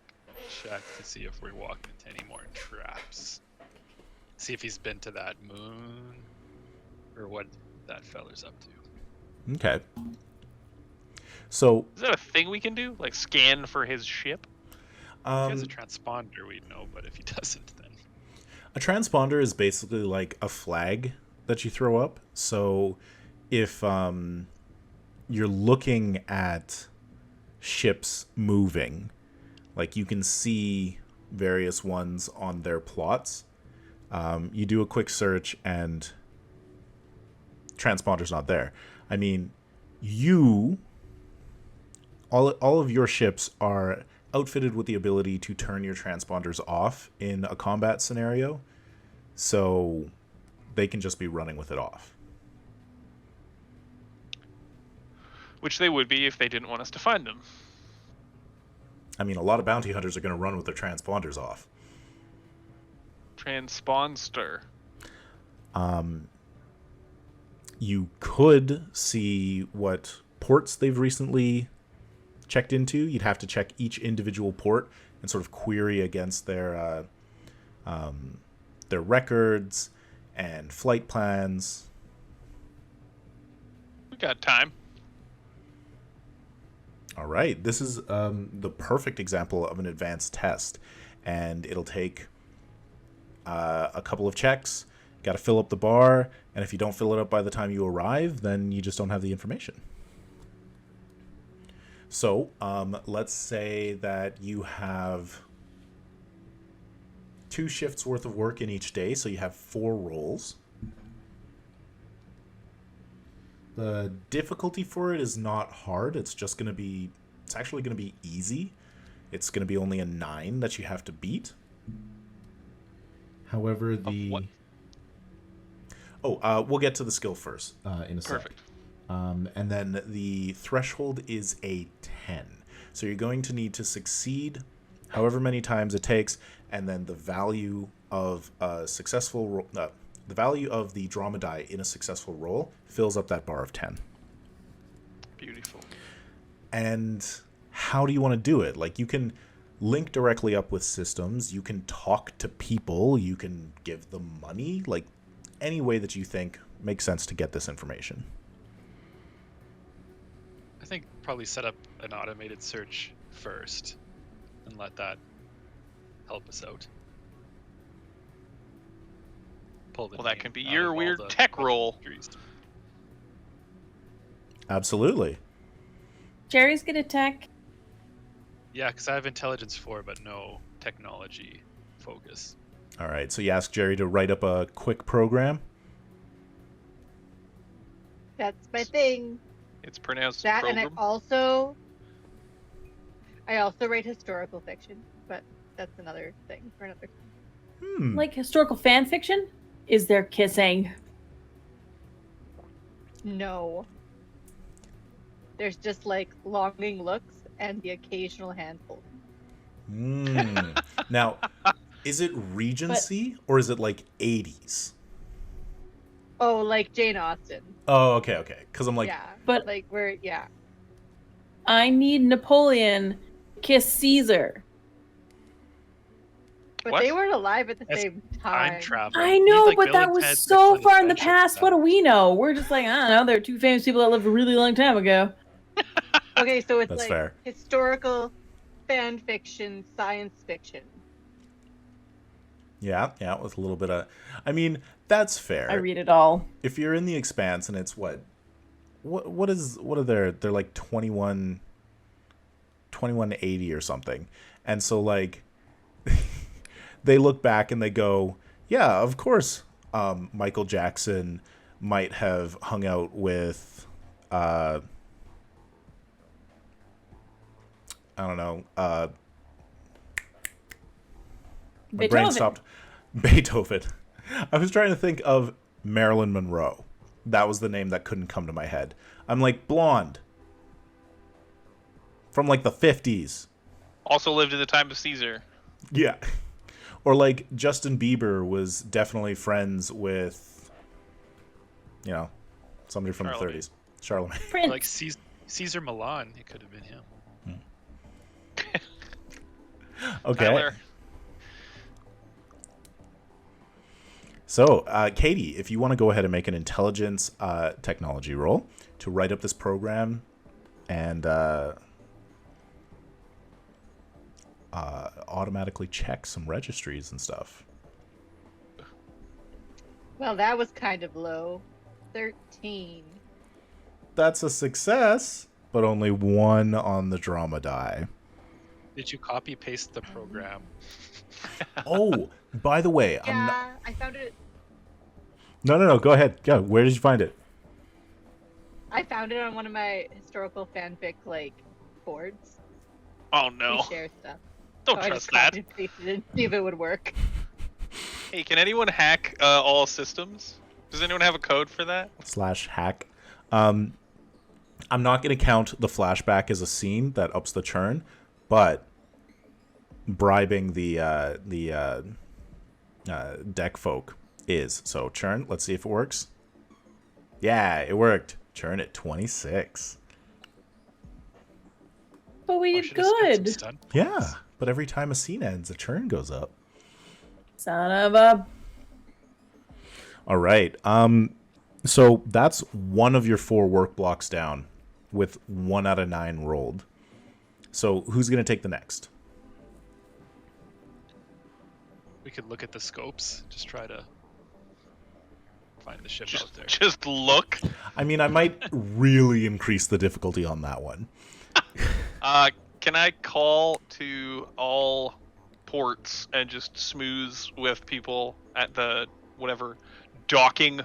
check to see if we're walking into any more traps. See if he's been to that moon or what that feller's up to. Okay. So Is that a thing we can do? Like scan for his ship? If he has a transponder, we'd know, but if he doesn't, then... a transponder is basically like a flag that you throw up. So if you're looking at ships moving, like you can see various ones on their plots. You do a quick search and transponder's not there. I mean, all of your ships are outfitted with the ability to turn your transponders off in a combat scenario, so they can just be running with it off. Which they would be if they didn't want us to find them. I mean, a lot of bounty hunters are going to run with their transponders off. Transponster. You could see what ports they've recently checked into. You'd have to check each individual port and sort of query against their records and flight plans. We got time. All right, this is the perfect example of an advanced test, and it'll take a couple of checks. Got to fill up the bar, and if you don't fill it up by the time you arrive, then you just don't have the information. So let's say that you have 2 shifts worth of work in each day, so you have 4 rolls. The difficulty for it is not hard. It's actually going to be easy. It's going to be only a 9 that you have to beat. However, We'll get to the skill first in a Perfect. second. And then the threshold is a 10. So you're going to need to succeed however many times it takes, and then the value of a successful the value of the drama die in a successful roll fills up that bar of 10. Beautiful. And how do you want to do it? Like, you can link directly up with systems, you can talk to people, you can give them money, like any way that you think makes sense to get this information. I think probably set up an automated search first and let that help us out. Pull the Well, that name can be out your of all weird the tech roll. trees. Absolutely. Jerry's good at tech. Yeah, because I have intelligence 4, but no technology focus. All right, so you ask Jerry to write up a quick program. That's my thing. It's pronounced That program. and I also write historical fiction, but that's another thing for another time. Like historical fan fiction? Is there kissing? No. There's just like longing looks and the occasional handful. Now, is it Regency or is it like 80s? Oh, like Jane Austen. Oh, okay. Because I'm like, yeah. But- like yeah. I need Napoleon kiss Caesar. But What? they weren't alive at the That's same time. Time travel. I You need, know, like, but Bill that and was Ted's so Excellent far in the Adventure past. stuff. What do we know? We're just like, I don't know. There are two famous people that lived a really long time ago. Okay, so it's That's like fair. historical fan fiction, science fiction. yeah, with a little bit of, I mean, that's fair. I read it all. If you're in the Expanse and it's what are they're like 2180 or something, and so like they look back and they go, yeah, of course, Michael Jackson might have hung out with I don't know, my brain Beethoven. stopped. Beethoven. I was trying to think of Marilyn Monroe. That was the name that couldn't come to my head. I'm like, blonde. From like the 50s. Also lived in the time of Caesar. Yeah. Or like Justin Bieber was definitely friends with, somebody from Charlemagne. the 30s. Charlemagne. Prince. Like Caesar Milan, it could have been him. Okay. Tyler. So, Katie, if you want to go ahead and make an intelligence technology roll to write up this program and automatically check some registries and stuff. Well, that was kind of low. 13. That's a success, but only 1 on the drama die. Did you copy paste the program? Oh, by the way, Yeah, I found it. No, go ahead. Yeah, where did you find it? I found it on one of my historical fanfic boards. Oh We no! share stuff. Don't So I trust just that. copied and pasted it and see if it would work. Hey, can anyone hack all systems? Does anyone have a code for that? /hack. I'm not going to count the flashback as a scene that ups the churn, but bribing the deck folk is. So churn, let's see if it works. Yeah, it worked. Churn at 26. But we I did should've spent some good. stunt points. Yeah, but every time a scene ends, the churn goes up. Son of a. All right. So that's one of your 4 work blocks down with 1 out of 9 rolled. So who's going to take the next? We could look at the scopes, just try to find the ship out there. Just look. I mean, I might really increase the difficulty on that one. Can I call to all ports and just smooth with people at the whatever docking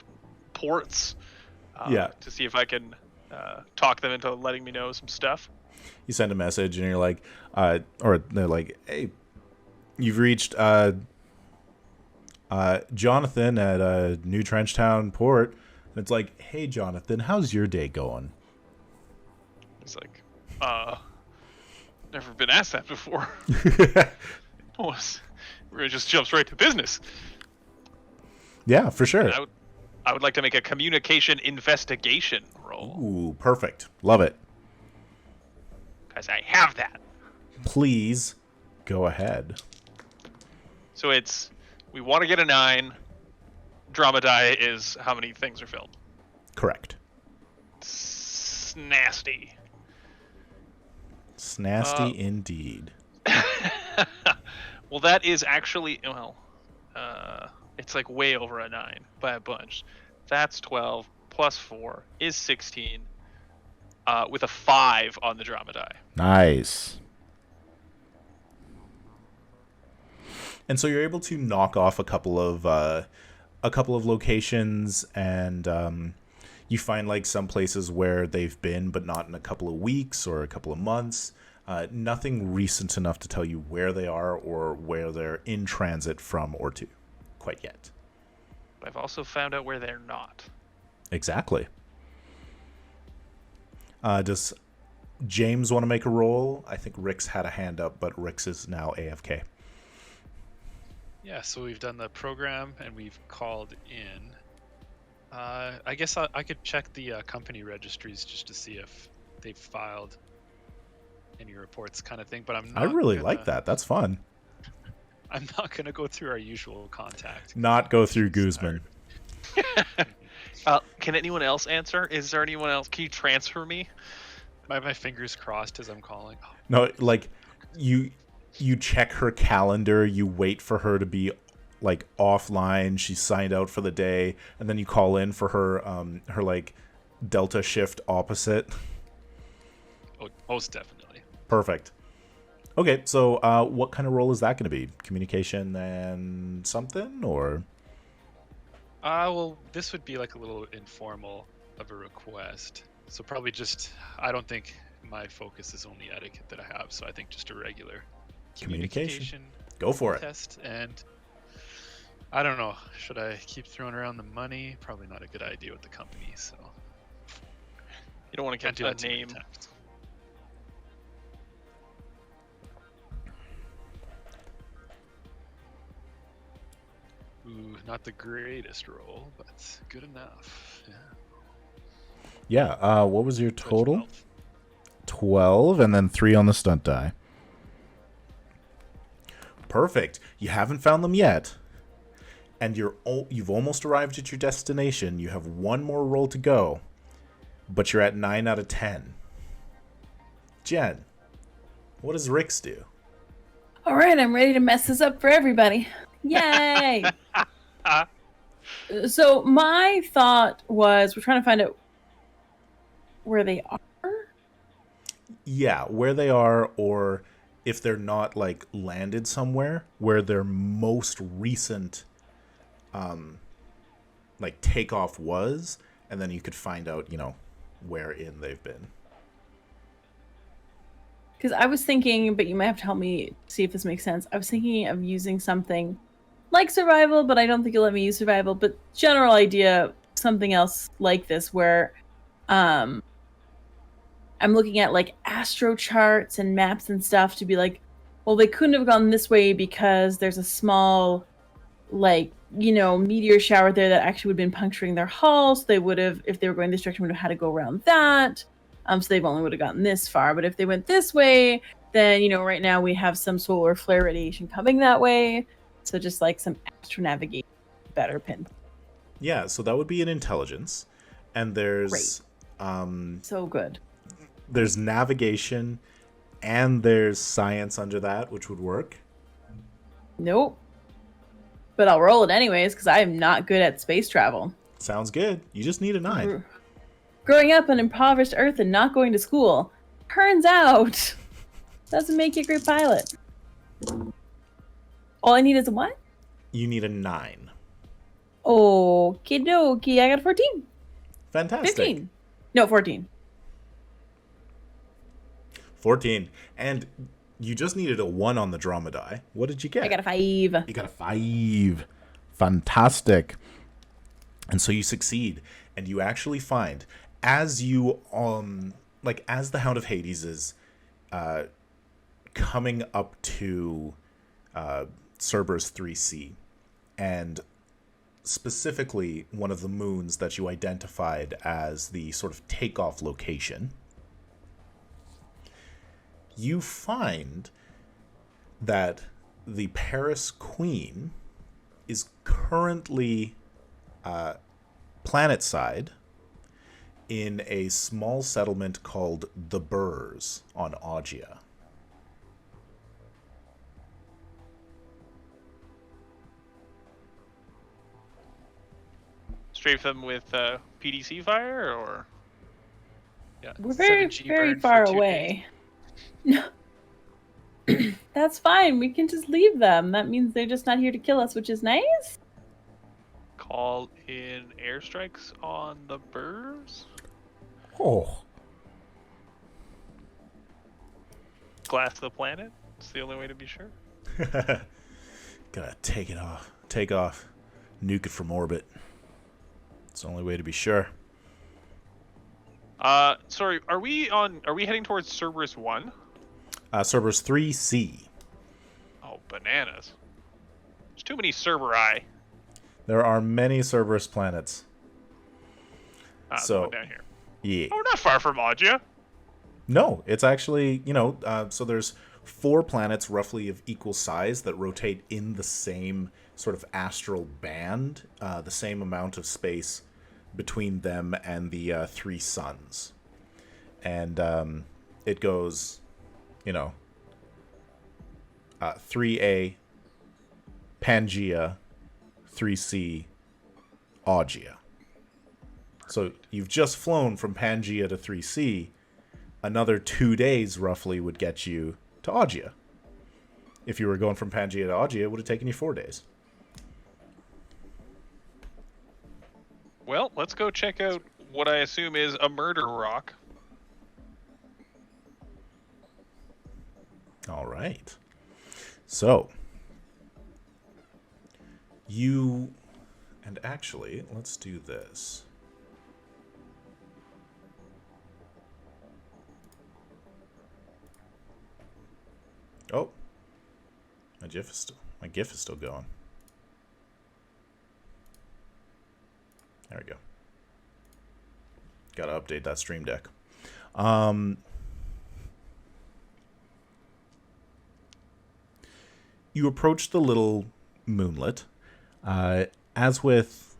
ports? Yeah. To see if I can talk them into letting me know some stuff. You send a message and you're like, or they're like, hey, you've reached Jonathan at New Trenchtown Port. And it's like, hey, Jonathan, how's your day going? He's like, never been asked that before. It just jumps right to business. Yeah, for sure. I would like to make a communication investigation roll. Ooh, perfect. Love it. Because I have that. Please go ahead. So we want to get a 9. Drama die is how many things are filled. Correct. Snasty. Snasty indeed. Well, that is actually, it's like way over a 9 by a bunch. That's 12 plus 4 is 16 with a 5 on the drama die. Nice. And so you're able to knock off a couple of locations, and you find like some places where they've been, but not in a couple of weeks or a couple of months. Nothing recent enough to tell you where they are or where they're in transit from or to, quite yet. But I've also found out where they're not. Exactly. Does James want to make a roll? I think Rick's had a hand up, but Rick's is now AFK. Yeah, so we've done the program and we've called in. I guess I could check the company registries just to see if they've filed any reports, kind of thing. But I really like that. That's fun. I'm not gonna go through our usual contact. Not go through Guzman. Can anyone else answer? Is there anyone else? Can you transfer me? My fingers crossed as I'm calling. No, like you check her calendar, you wait for her to be like offline, she's signed out for the day, and then you call in for her like Delta shift opposite. Oh, most definitely. Perfect. Okay, so what kind of role is that going to be? Communication and something, or? Well, this would be like a little informal of a request. So probably just, I don't think my focus is only etiquette that I have, so I think just a regular communication Go for it. Test. And I don't know, should I keep throwing around the money? Probably not a good idea with the company, so. You don't want to get a name. Ooh, not the greatest roll, but good enough. Yeah. What was your total? 12, and then 3 on the stunt die. Perfect. You haven't found them yet, and you've almost arrived at your destination. You have one more roll to go, but you're at 9 out of 10. Jen, what does Rix do? All right, I'm ready to mess this up for everybody. Yay! So my thought was we're trying to find out where they are. Yeah, where they are, or if they're not like landed somewhere, where their most recent like takeoff was, and then you could find out, wherein they've been. Because I was thinking, but you might have to help me see if this makes sense. I was thinking of using something like survival, but I don't think you'll let me use survival. But general idea, something else like this, where I'm looking at like astro charts and maps and stuff to be like, well, they couldn't have gone this way because there's a small, like, meteor shower there that actually would have been puncturing their hull. So they would have, if they were going this direction, would have had to go around that. So they've only would have gotten this far. But if they went this way, then, right now we have some solar flare radiation coming that way. So just like some extra navigation, better pin. Yeah, so that would be an intelligence. And there's... so good. There's navigation, and there's science under that, which would work. Nope. But I'll roll it anyways, because I am not good at space travel. Sounds good. You just need a 9. Growing up on impoverished Earth and not going to school, turns out, doesn't make you a great pilot. All I need is a what? You need a 9. Okie dokie. I got a 14. Fantastic. 15. No, 14. 14. And you just needed a 1 on the drama die. What did you get? I got a 5. You got a 5. Fantastic. And so you succeed, and you actually find, as you as the Hound of Hades is coming up to Cerberus 3C, and specifically one of the moons that you identified as the sort of takeoff location, you find that the Paris Queen is currently planetside in a small settlement called the Burrs on Augia. Strafe them with PDC fire, or Yeah. We're very, 7G very burn for far 2 days. away. No. That's fine. We can just leave them. That means they're just not here to kill us, which is nice. call in airstrikes on the Burrs? Oh. Glass the planet? It's the only way to be sure. Gotta take it off. Take off. Nuke it from orbit. It's the only way to be sure. Sorry, are we heading towards Cerberus 1? Cerberus 3C. Oh, bananas. There's too many Cerberi. There are many Cerberus planets. The So- one down here. Yeah. Oh, we're not far from Augia. No, it's actually, so there's 4 planets roughly of equal size that rotate in the same sort of astral band, the same amount of space between them and the 3 suns. And it goes, 3A, Pangea, 3C, Augia. So you've just flown from Pangea to 3C. Another 2 days roughly would get you to Augia. If you were going from Pangea to Augia, it would have taken you 4 days. Well, let's go check out what I assume is a murder rock. All right. So, and actually, let's do this. Oh, my GIF is still going. There we go. Got to update that stream deck. You approach the little moonlet. As with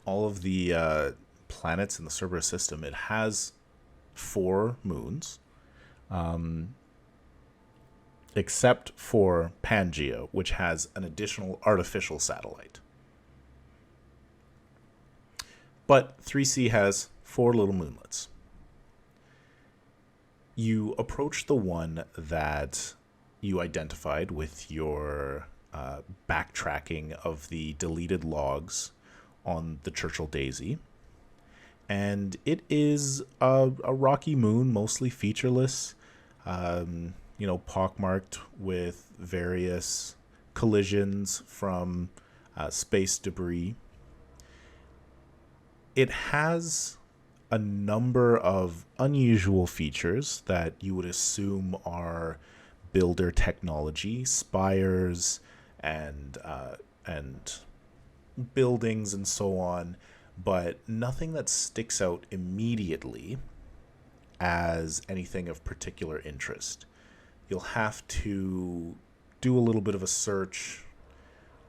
all of the planets in the Cerberus system, it has 4 moons. Except for Pangea, which has an additional artificial satellite. But 3C has 4 little moonlets. You approach the one that you identified with your backtracking of the deleted logs on the Churchill Daisy. And it is a rocky moon, mostly featureless, pockmarked with various collisions from space debris. It has a number of unusual features that you would assume are builder technology, spires and buildings and so on, but nothing that sticks out immediately as anything of particular interest. You'll have to do a little bit of a search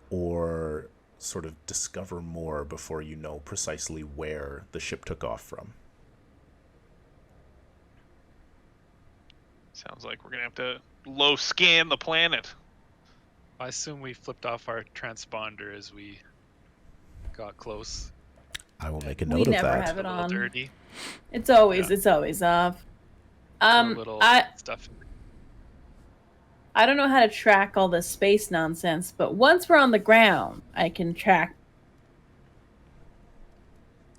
or sort of discover more before you know precisely where the ship took off from. Sounds like we're gonna have to low scan the planet. I assume we flipped off our transponder as we got close. I will make a We note of never that. have A it little on. dirty. It's always off. A little stuff. I don't know how to track all this space nonsense, but once we're on the ground, I can track.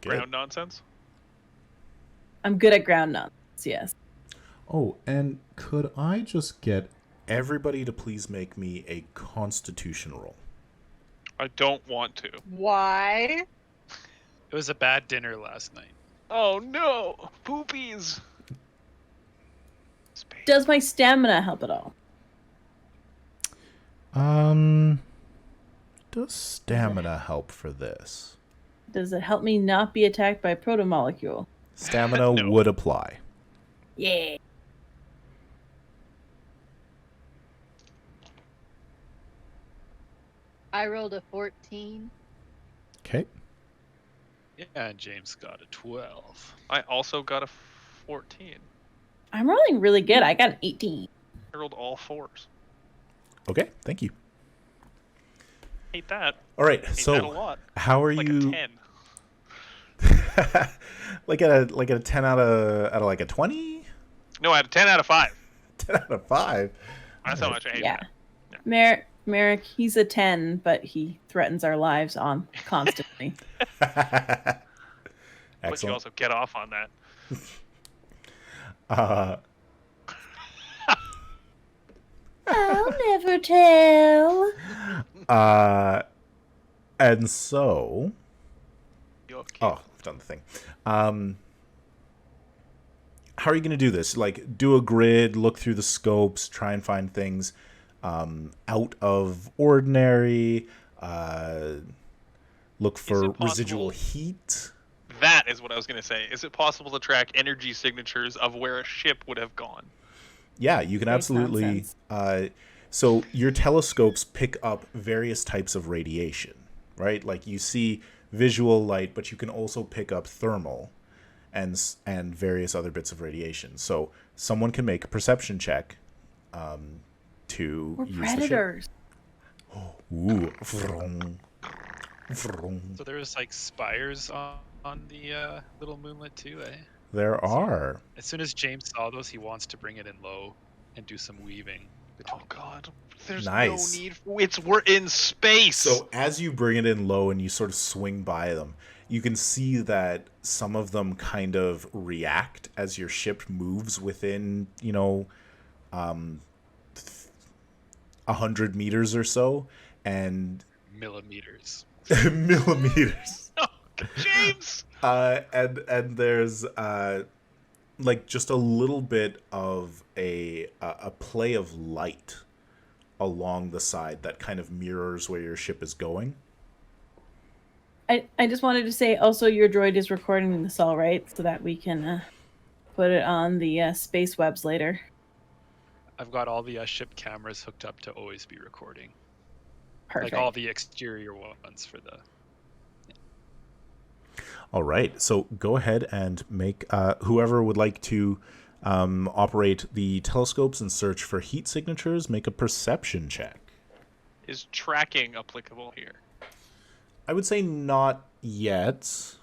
Good. Ground nonsense. I'm good at ground nonsense, yes. Oh, and could I just get everybody to please make me a Constitution roll? I don't want to. Why? It was a bad dinner last night. Oh no! Poopies! Space. Does my stamina help at all? Does stamina help for this? Does it help me not be attacked by protomolecule? Stamina No. would apply. Yeah. I rolled a 14. Okay. Yeah, and James got a 12. I also got a 14. I'm rolling really good. I got an 18. I rolled all 4s. Okay, thank you. Hate that. All right, Hate that a so lot. how are Like you? a 10. like a 10 out of like a 20? No, I had a 10 out of 5. 10 out of 5. That's how much I hate Yeah. that. Merrick, he's a 10, but he threatens our lives on constantly. But you Excellent. also get off on that. I'll never tell. And so, You okay? oh, I've done the thing. How are you going to do this? Like, do a grid, look through the scopes, try and find things out of ordinary, look for it possible- residual heat. That is what I was going to say. Is it possible to track energy signatures of where a ship would have gone? Yeah, you can Space absolutely. nonsense. So your telescopes pick up various types of radiation, right? Like you see visual light, but you can also pick up thermal and various other bits of radiation. So someone can make a perception check to We're use predators. the ship. Ooh, vroom, vroom. So there was like spires on the little moonlet too, eh? There are. As soon as James saw those, he wants to bring it in low and do some weaving. Oh God, there's Nice. no need. We're in space. So as you bring it in low and you sort of swing by them, you can see that some of them kind of react as your ship moves within, 100 meters or so, and Millimeters. millimeters. Oh, James. And there's like just a little bit of a play of light along the side that kind of mirrors where your ship is going. I just wanted to say also your droid is recording this all right so that we can put it on the space webs later. I've got all the ship cameras hooked up to always be recording. Perfect. Like all the exterior ones for the... All right, so go ahead and make whoever would like to operate the telescopes and search for heat signatures, make a perception check. Is tracking applicable here? I would say not yet. Just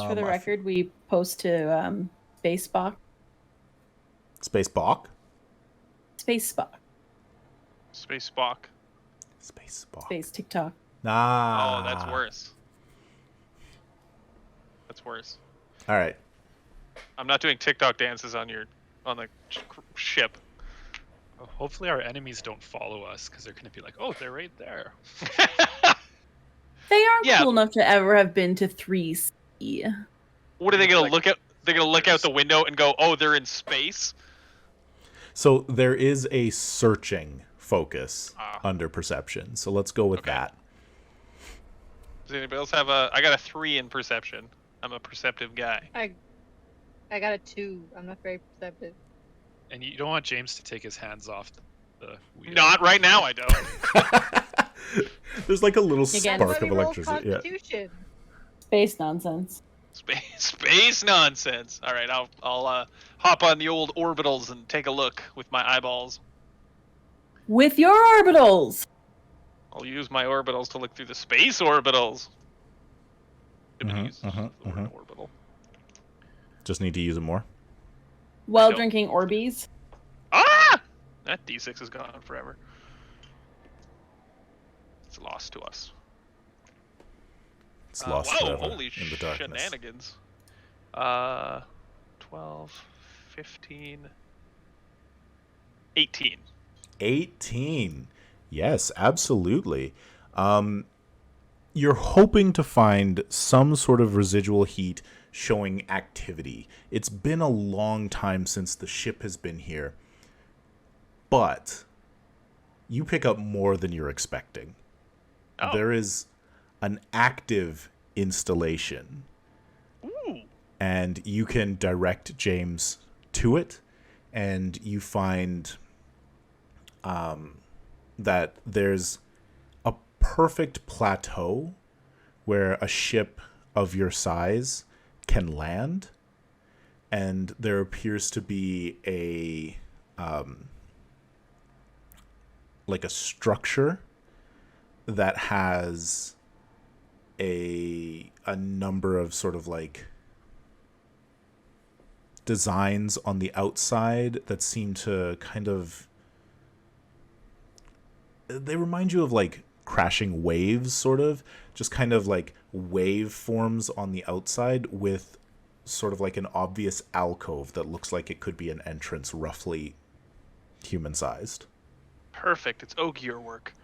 for the record, we post to Space Spock. Space Bach? Space Spock. Space Spock. Space Bach. Space TikTok. Ah. Oh, that's worse. That's worse. All right. I'm not doing TikTok dances on the ship. Oh, hopefully our enemies don't follow us because they're going to be like, oh, they're right there. They aren't Yeah. cool enough to ever have been to 3C. What are they gonna Like- look at? They're gonna look out the window and go, "Oh, they're in space." So there is a searching focus Ah. under perception. So let's go with Okay. that. Does anybody else have a? I got a 3 in perception. I'm a perceptive guy. I got a 2. I'm not very perceptive. And you don't want James to take his hands off the wheel. Not right now. I don't. There's like a little Again. spark That's why of we roll electricity. Yeah. Constitution. Space nonsense. Space nonsense. All right, I'll hop on the old orbitals and take a look with my eyeballs. With your orbitals! I'll use my orbitals to look through the space orbitals. Nobody Mhm, uses mhm, the word mhm. orbital. Just need to use it more. While don't. drinking Orbeez. Ah! That D6 is gone forever. It's lost to us. It's lost whoa, forever holy in the darkness. shenanigans. 12, 15, 18. 18. Yes, absolutely. You're hoping to find some sort of residual heat showing activity. It's been a long time since the ship has been here, but you pick up more than you're expecting. Oh. There is an active installation, Ooh. and you can direct James to it, and you find that there's a perfect plateau where a ship of your size can land, and there appears to be a like a structure that has a number of sort of like designs on the outside that seem to kind of, they remind you of like crashing waves, sort of, just kind of like wave forms on the outside with sort of like an obvious alcove that looks like it could be an entrance, roughly human sized. Perfect. It's Ogier work.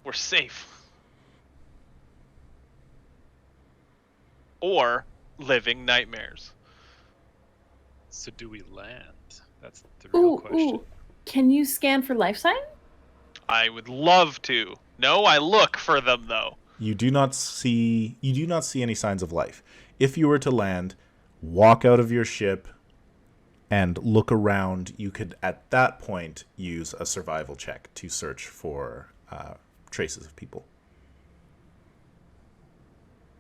We're safe. Or living nightmares. So do we land? That's the real question. Ooh. Can you scan for life sign? I would love to. No, I look for them though. You do not see any signs of life. If you were to land, walk out of your ship and look around, you could at that point use a survival check to search for traces of people.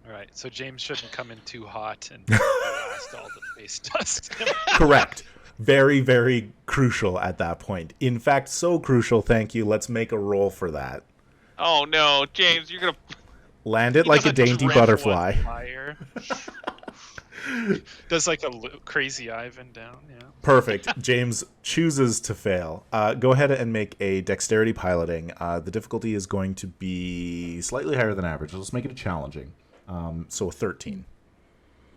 All right, so James shouldn't come in too hot and blast all the face dust. Correct. Very, very crucial at that point. In fact, so crucial, thank you. Let's make a roll for that. Oh no, James, you're gonna Land it He like a doesn't just dainty rip butterfly. Fire. Does like a crazy Ivan down, yeah. Perfect. James chooses to fail. Go ahead and make a dexterity piloting. The difficulty is going to be slightly higher than average. Let's make it a challenging. So a 13.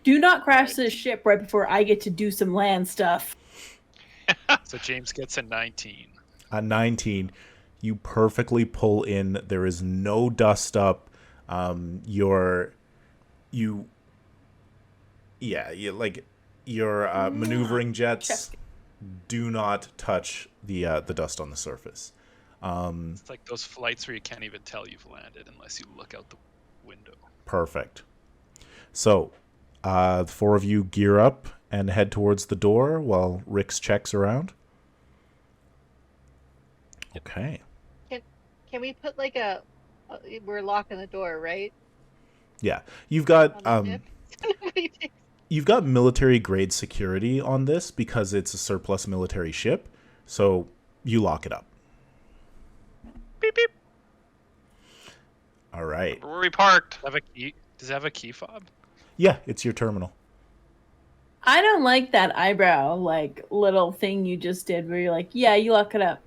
Do not crash this ship right before I get to do some land stuff. So James gets a 19. A 19. You perfectly pull in. There is no dust up. Your maneuvering jets do not touch the dust on the surface. It's like those flights where you can't even tell you've landed unless you look out the window. Perfect. So, the four of you gear up and head towards the door while Rix checks around. Okay. Can we put like we're locking the door, right? Yeah, you've got On the ship? you've got military grade security on this because it's a surplus military ship. So you lock it up. beep beep. All right. Where we parked. Does it have a key fob? Yeah, it's your terminal. I don't like that eyebrow, like, little thing you just did where you're like, yeah, you lock it up.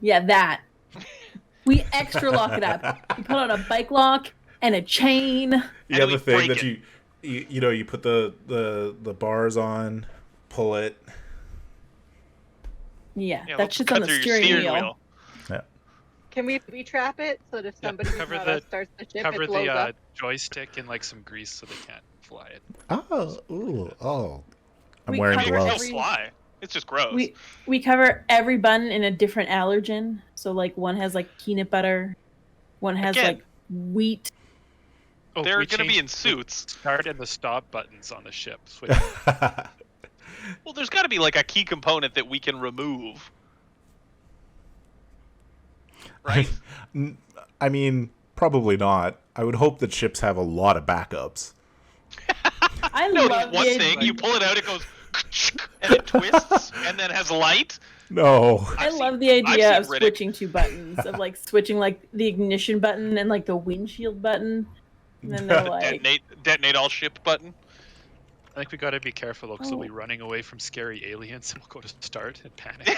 Yeah, that. We extra lock it up. You put on a bike lock and a chain. You have we a thing break that it. you put the bars on, pull it. Yeah, Yeah, that shit's cut on the through your steering wheel. Yeah. Can we trap it so that if somebody cover starts the ship, Cover it blows the up? joystick in like some grease so they can't fly it. Oh. I'm We wearing cover Maybe gloves. it'll fly. It's just gross. We cover every button in a different allergen. So like one has like peanut butter, one has Again. like wheat. Oh, They're we gonna be changed in suits. the start and the stop buttons on the ship. Switch. Well, there's got to be like a key component that we can remove. Right? I mean, probably not. I would hope that ships have a lot of backups. I No, love one the thing, you pull it out, it goes and it twists and then has light. No. I I've love seen- the idea I've of seen Riddick. switching two buttons, of like switching like the ignition button and like the windshield button. And then they're like, Detonate all ship button. I think we gotta be careful though, because Oh. we'll be running away from scary aliens and we'll go to start and panic.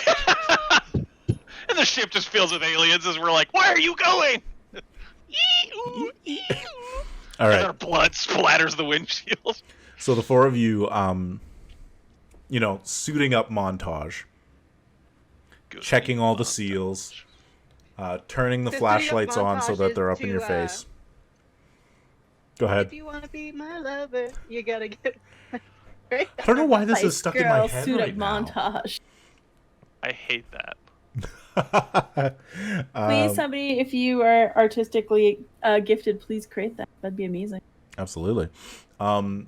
And the ship just fills with aliens as we're like, where are you going? All And right. our blood splatters the windshield. So the four of you, suiting up montage, Good checking all the montage. seals, Turning the This video flashlights on so montage that they're is up in your to, face. Go ahead. If you want to be my lover, you gotta get. Right? I don't know why this Spice is stuck in my Girl head suit right up now. montage. I hate that. Please, somebody, if you are artistically gifted, please create that. That'd be amazing. Absolutely. And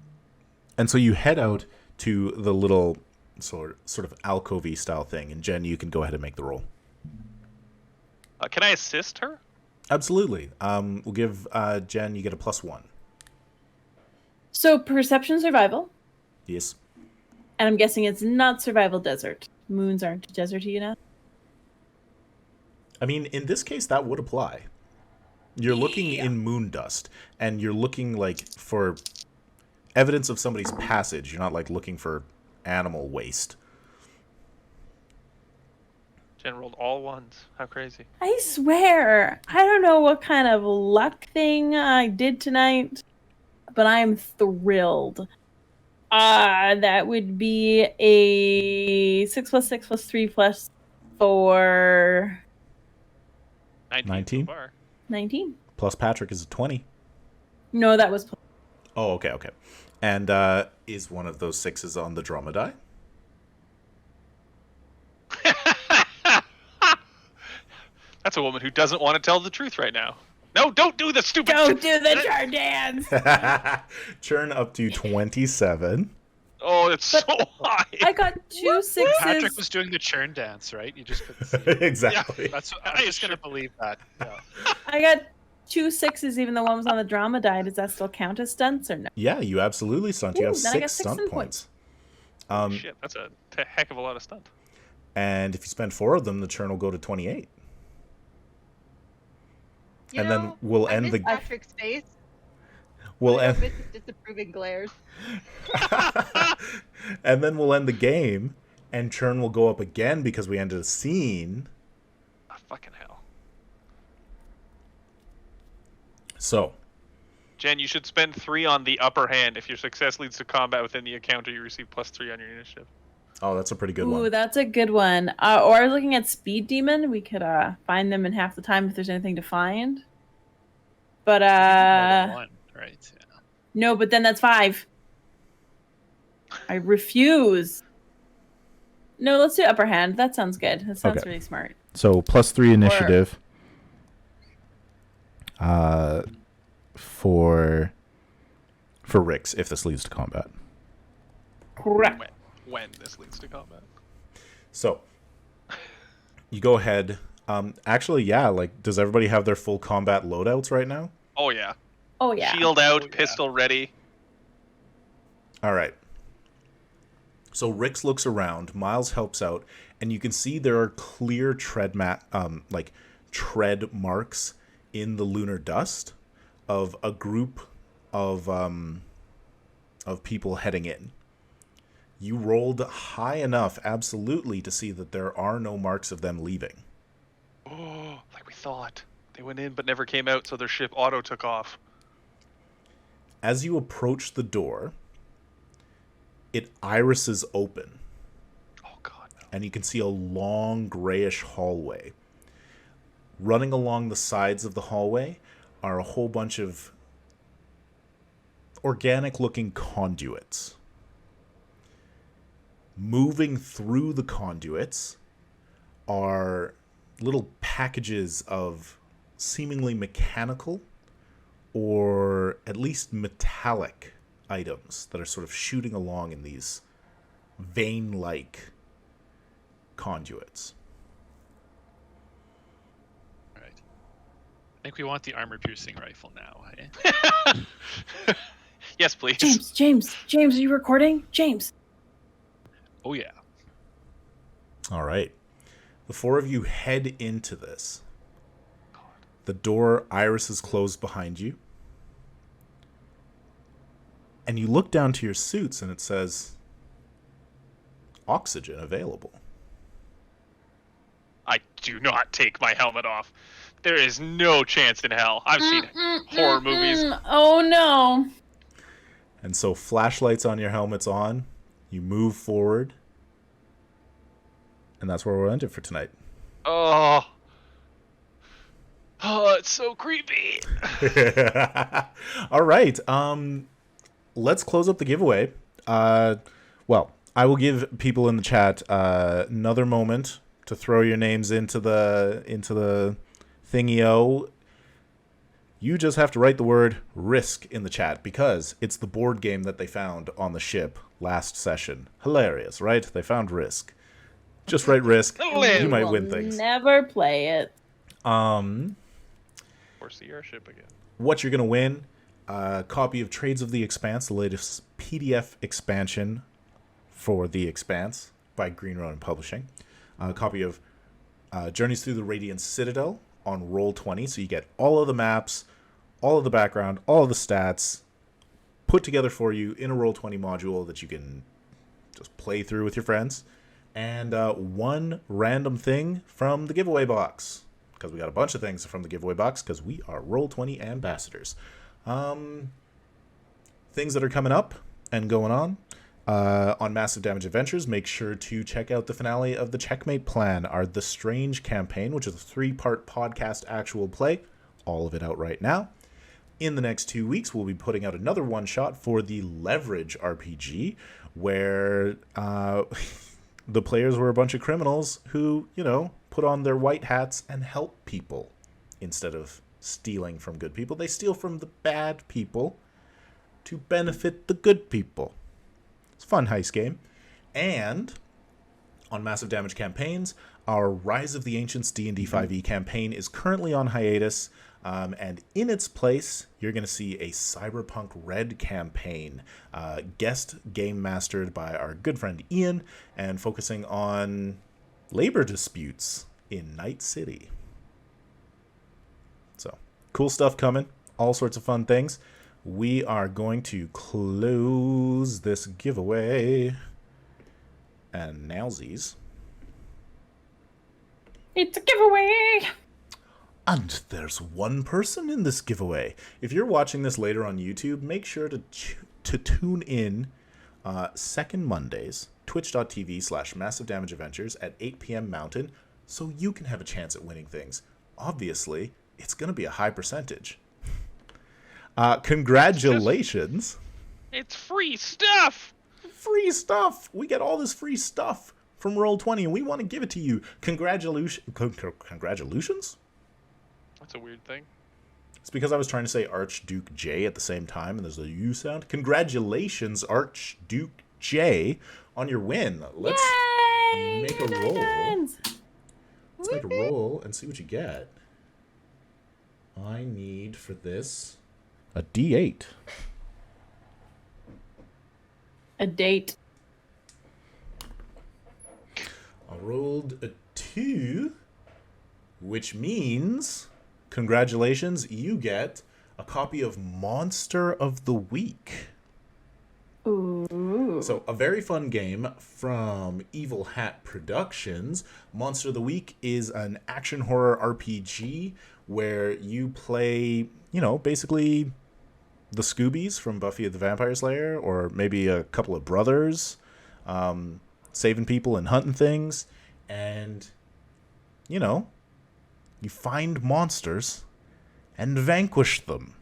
so you head out to the little sort of alcove style thing, and Jen, you can go ahead and make the roll. Can I assist her? Absolutely. We'll give Jen, you get a +1. So, perception survival. Yes. And I'm guessing it's not survival desert. Moons aren't deserty enough. I mean, in this case, that would apply. You're looking in moon dust, and you're looking like for evidence of somebody's passage. You're not like looking for animal waste. Jen rolled all ones. How crazy. I swear, I don't know what kind of luck thing I did tonight, but I'm thrilled. That would be a 6 + 6 + 3 + 4. 19 so far. 19. Plus Patrick is a 20. No, that was. Oh, okay. And is one of those 6s on the drama die? That's a woman who doesn't want to tell the truth right now. No, don't do the stupid. Don't do the char dance. Churn up to 27. Oh, it's so high. I got 2 6s. Patrick was doing the churn dance, right? You just couldn't see it. Exactly. That's what, I'm just gonna believe that. Yeah. I got 2 6s, even though one was on the drama die. Does that still count as stunts or no? Yeah, you absolutely stunt. You Ooh, have then I got 6 6 stunt stunt points. Shit, that's a heck of a lot of stunt. And if you spend 4 of them, the churn will go to 28. You And know, then we'll I end miss the- Patrick's face. We'll I end. miss his disapproving glares. And then we'll end the game, and churn will go up again because we ended a scene. Oh, fucking hell. So, Jen, you should spend 3 on the upper hand. If your success leads to combat within the encounter, you receive +3 on your initiative. oh, that's a pretty good Ooh, one. that's a good one. Or I was looking at Speed Demon. We could find them in half the time if there's anything to find. But More than one, right? Yeah. no, but then that's 5. I refuse. No, let's do upper hand. That sounds good. That sounds Okay. really smart. So +3 initiative. For Rix, if this leads to combat. Correct. When this leads to combat. So, you go ahead. Actually, yeah, like, does everybody have their full combat loadouts right now? Oh, yeah. Oh yeah. Shield out, Oh, yeah. pistol ready. All right. So Rix looks around, Miles helps out, and you can see there are clear tread marks in the lunar dust of a group of people heading in. You rolled high enough, absolutely, to see that there are no marks of them leaving. Oh, like we thought. They went in but never came out, so their ship auto took off. As you approach the door, it irises open, Oh, God, no. and you can see a long grayish hallway. Running along the sides of the hallway are a whole bunch of organic-looking conduits. Moving through the conduits are little packages of seemingly mechanical or at least metallic items that are sort of shooting along in these vein-like conduits. All right. I think we want the armor-piercing rifle now. Eh? Yes, please. James, are you recording? James. Oh yeah. All right. The 4 of you head into this. The door irises closed behind you. And you look down to your suits and it says, oxygen available. I do not take my helmet off. There is no chance in hell. I've seen horror movies. Oh no. And so flashlights on your helmets on. You move forward. And that's where we'll end it for tonight. Oh. Oh, it's so creepy. All right. Let's close up the giveaway. Well, I will give people in the chat another moment to throw your names into the thingy-o. You just have to write the word Risk in the chat because it's the board game that they found on the ship last session. Hilarious, right? They found Risk. Just write Risk. Hilarious. You might We'll win things. Never play it. Or see our ship again. What you're going to win, a copy of Trades of the Expanse, the latest PDF expansion for the Expanse by Green Ronin Publishing. A copy of Journeys Through the Radiant Citadel on Roll20, so you get all of the maps, all of the background, all of the stats put together for you in a Roll20 module that you can just play through with your friends. And one random thing from the giveaway box, because we got a bunch of things from the giveaway box because we are Roll20 ambassadors. Things that are coming up and going on Massive Damage Adventures, make sure to check out the finale of the Checkmate Plan, our The Strange campaign, which is a 3-part podcast actual play. All of it out right now. In the next 2 weeks, we'll be putting out another one-shot for the Leverage RPG, where the players were a bunch of criminals who, put on their white hats and help people instead of stealing from good people. They steal from the bad people to benefit the good people. It's a fun heist game. And on Massive Damage Campaigns, our Rise of the Ancients D&D 5e campaign is currently on hiatus. And in its place, you're going to see a Cyberpunk Red campaign, guest game mastered by our good friend Ian, and focusing on labor disputes in Night City. So, cool stuff coming. All sorts of fun things. We are going to close this giveaway. And nowsies. It's a giveaway! And there's one person in this giveaway. If you're watching this later on YouTube, make sure to tune in second Mondays, twitch.tv/Massive Damage Adventures at 8 p.m. Mountain, so you can have a chance at winning things. Obviously, it's going to be a high percentage. Congratulations. It's free stuff. Free stuff. We get all this free stuff from Roll20, and we want to give it to you. Congratulations? That's a weird thing. It's because I was trying to say Archduke J at the same time, and there's a U sound. Congratulations, Archduke J, on your win. Let's Yay! make a roll. Congratulations! Let's make a roll and see what you get. I need for this a D8. A date. I rolled a 2, which means, congratulations, you get a copy of Monster of the Week. Ooh. So, a very fun game from Evil Hat Productions. Monster of the Week is an action horror RPG where you play, basically the Scoobies from Buffy the Vampire Slayer, or maybe a couple of brothers, saving people and hunting things. And, you find monsters and vanquish them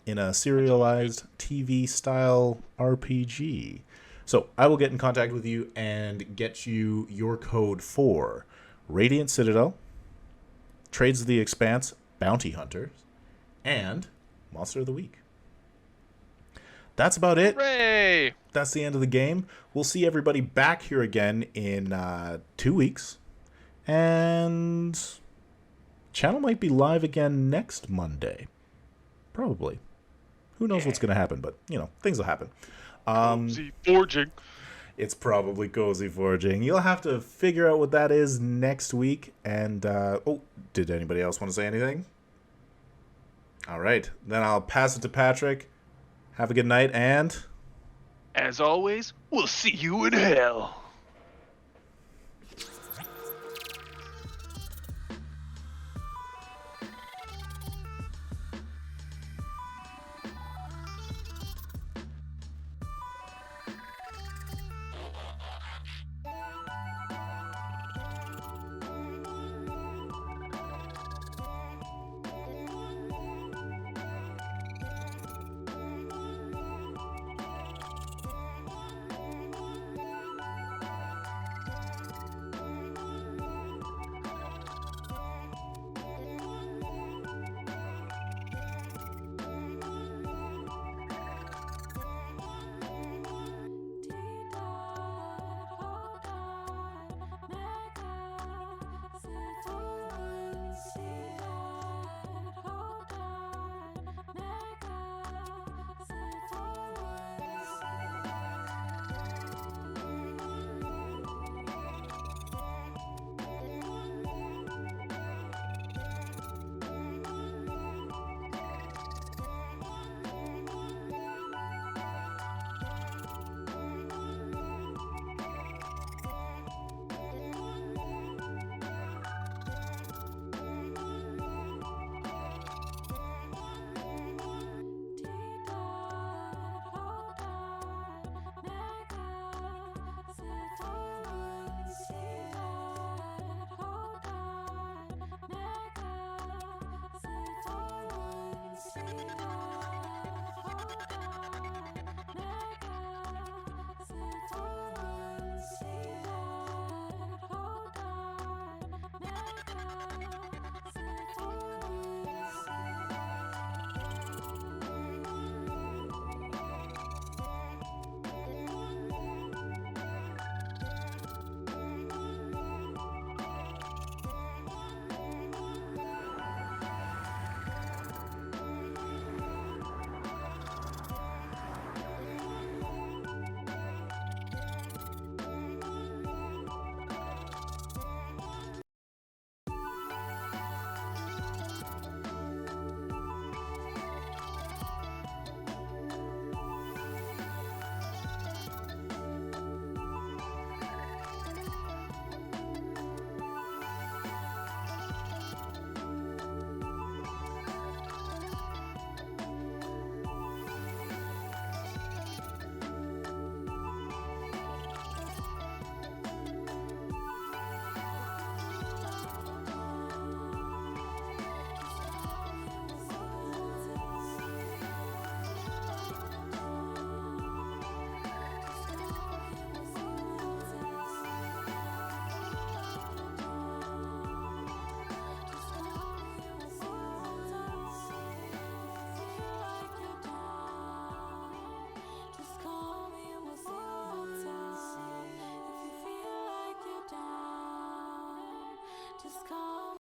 in a serialized TV-style RPG. So I will get in contact with you and get you your code for Radiant Citadel, Trades of the Expanse, Bounty Hunters, and Monster of the Week. That's about it. Hooray! That's the end of the game. We'll see everybody back here again in 2 weeks. And channel might be live again next Monday. Probably. Who knows what's going to happen, but, things will happen. Cozy forging. It's probably Cozy Forging. You'll have to figure out what that is next week. And, did anybody else want to say anything? All right. Then I'll pass it to Patrick. Have a good night, and... As always, we'll see you in hell.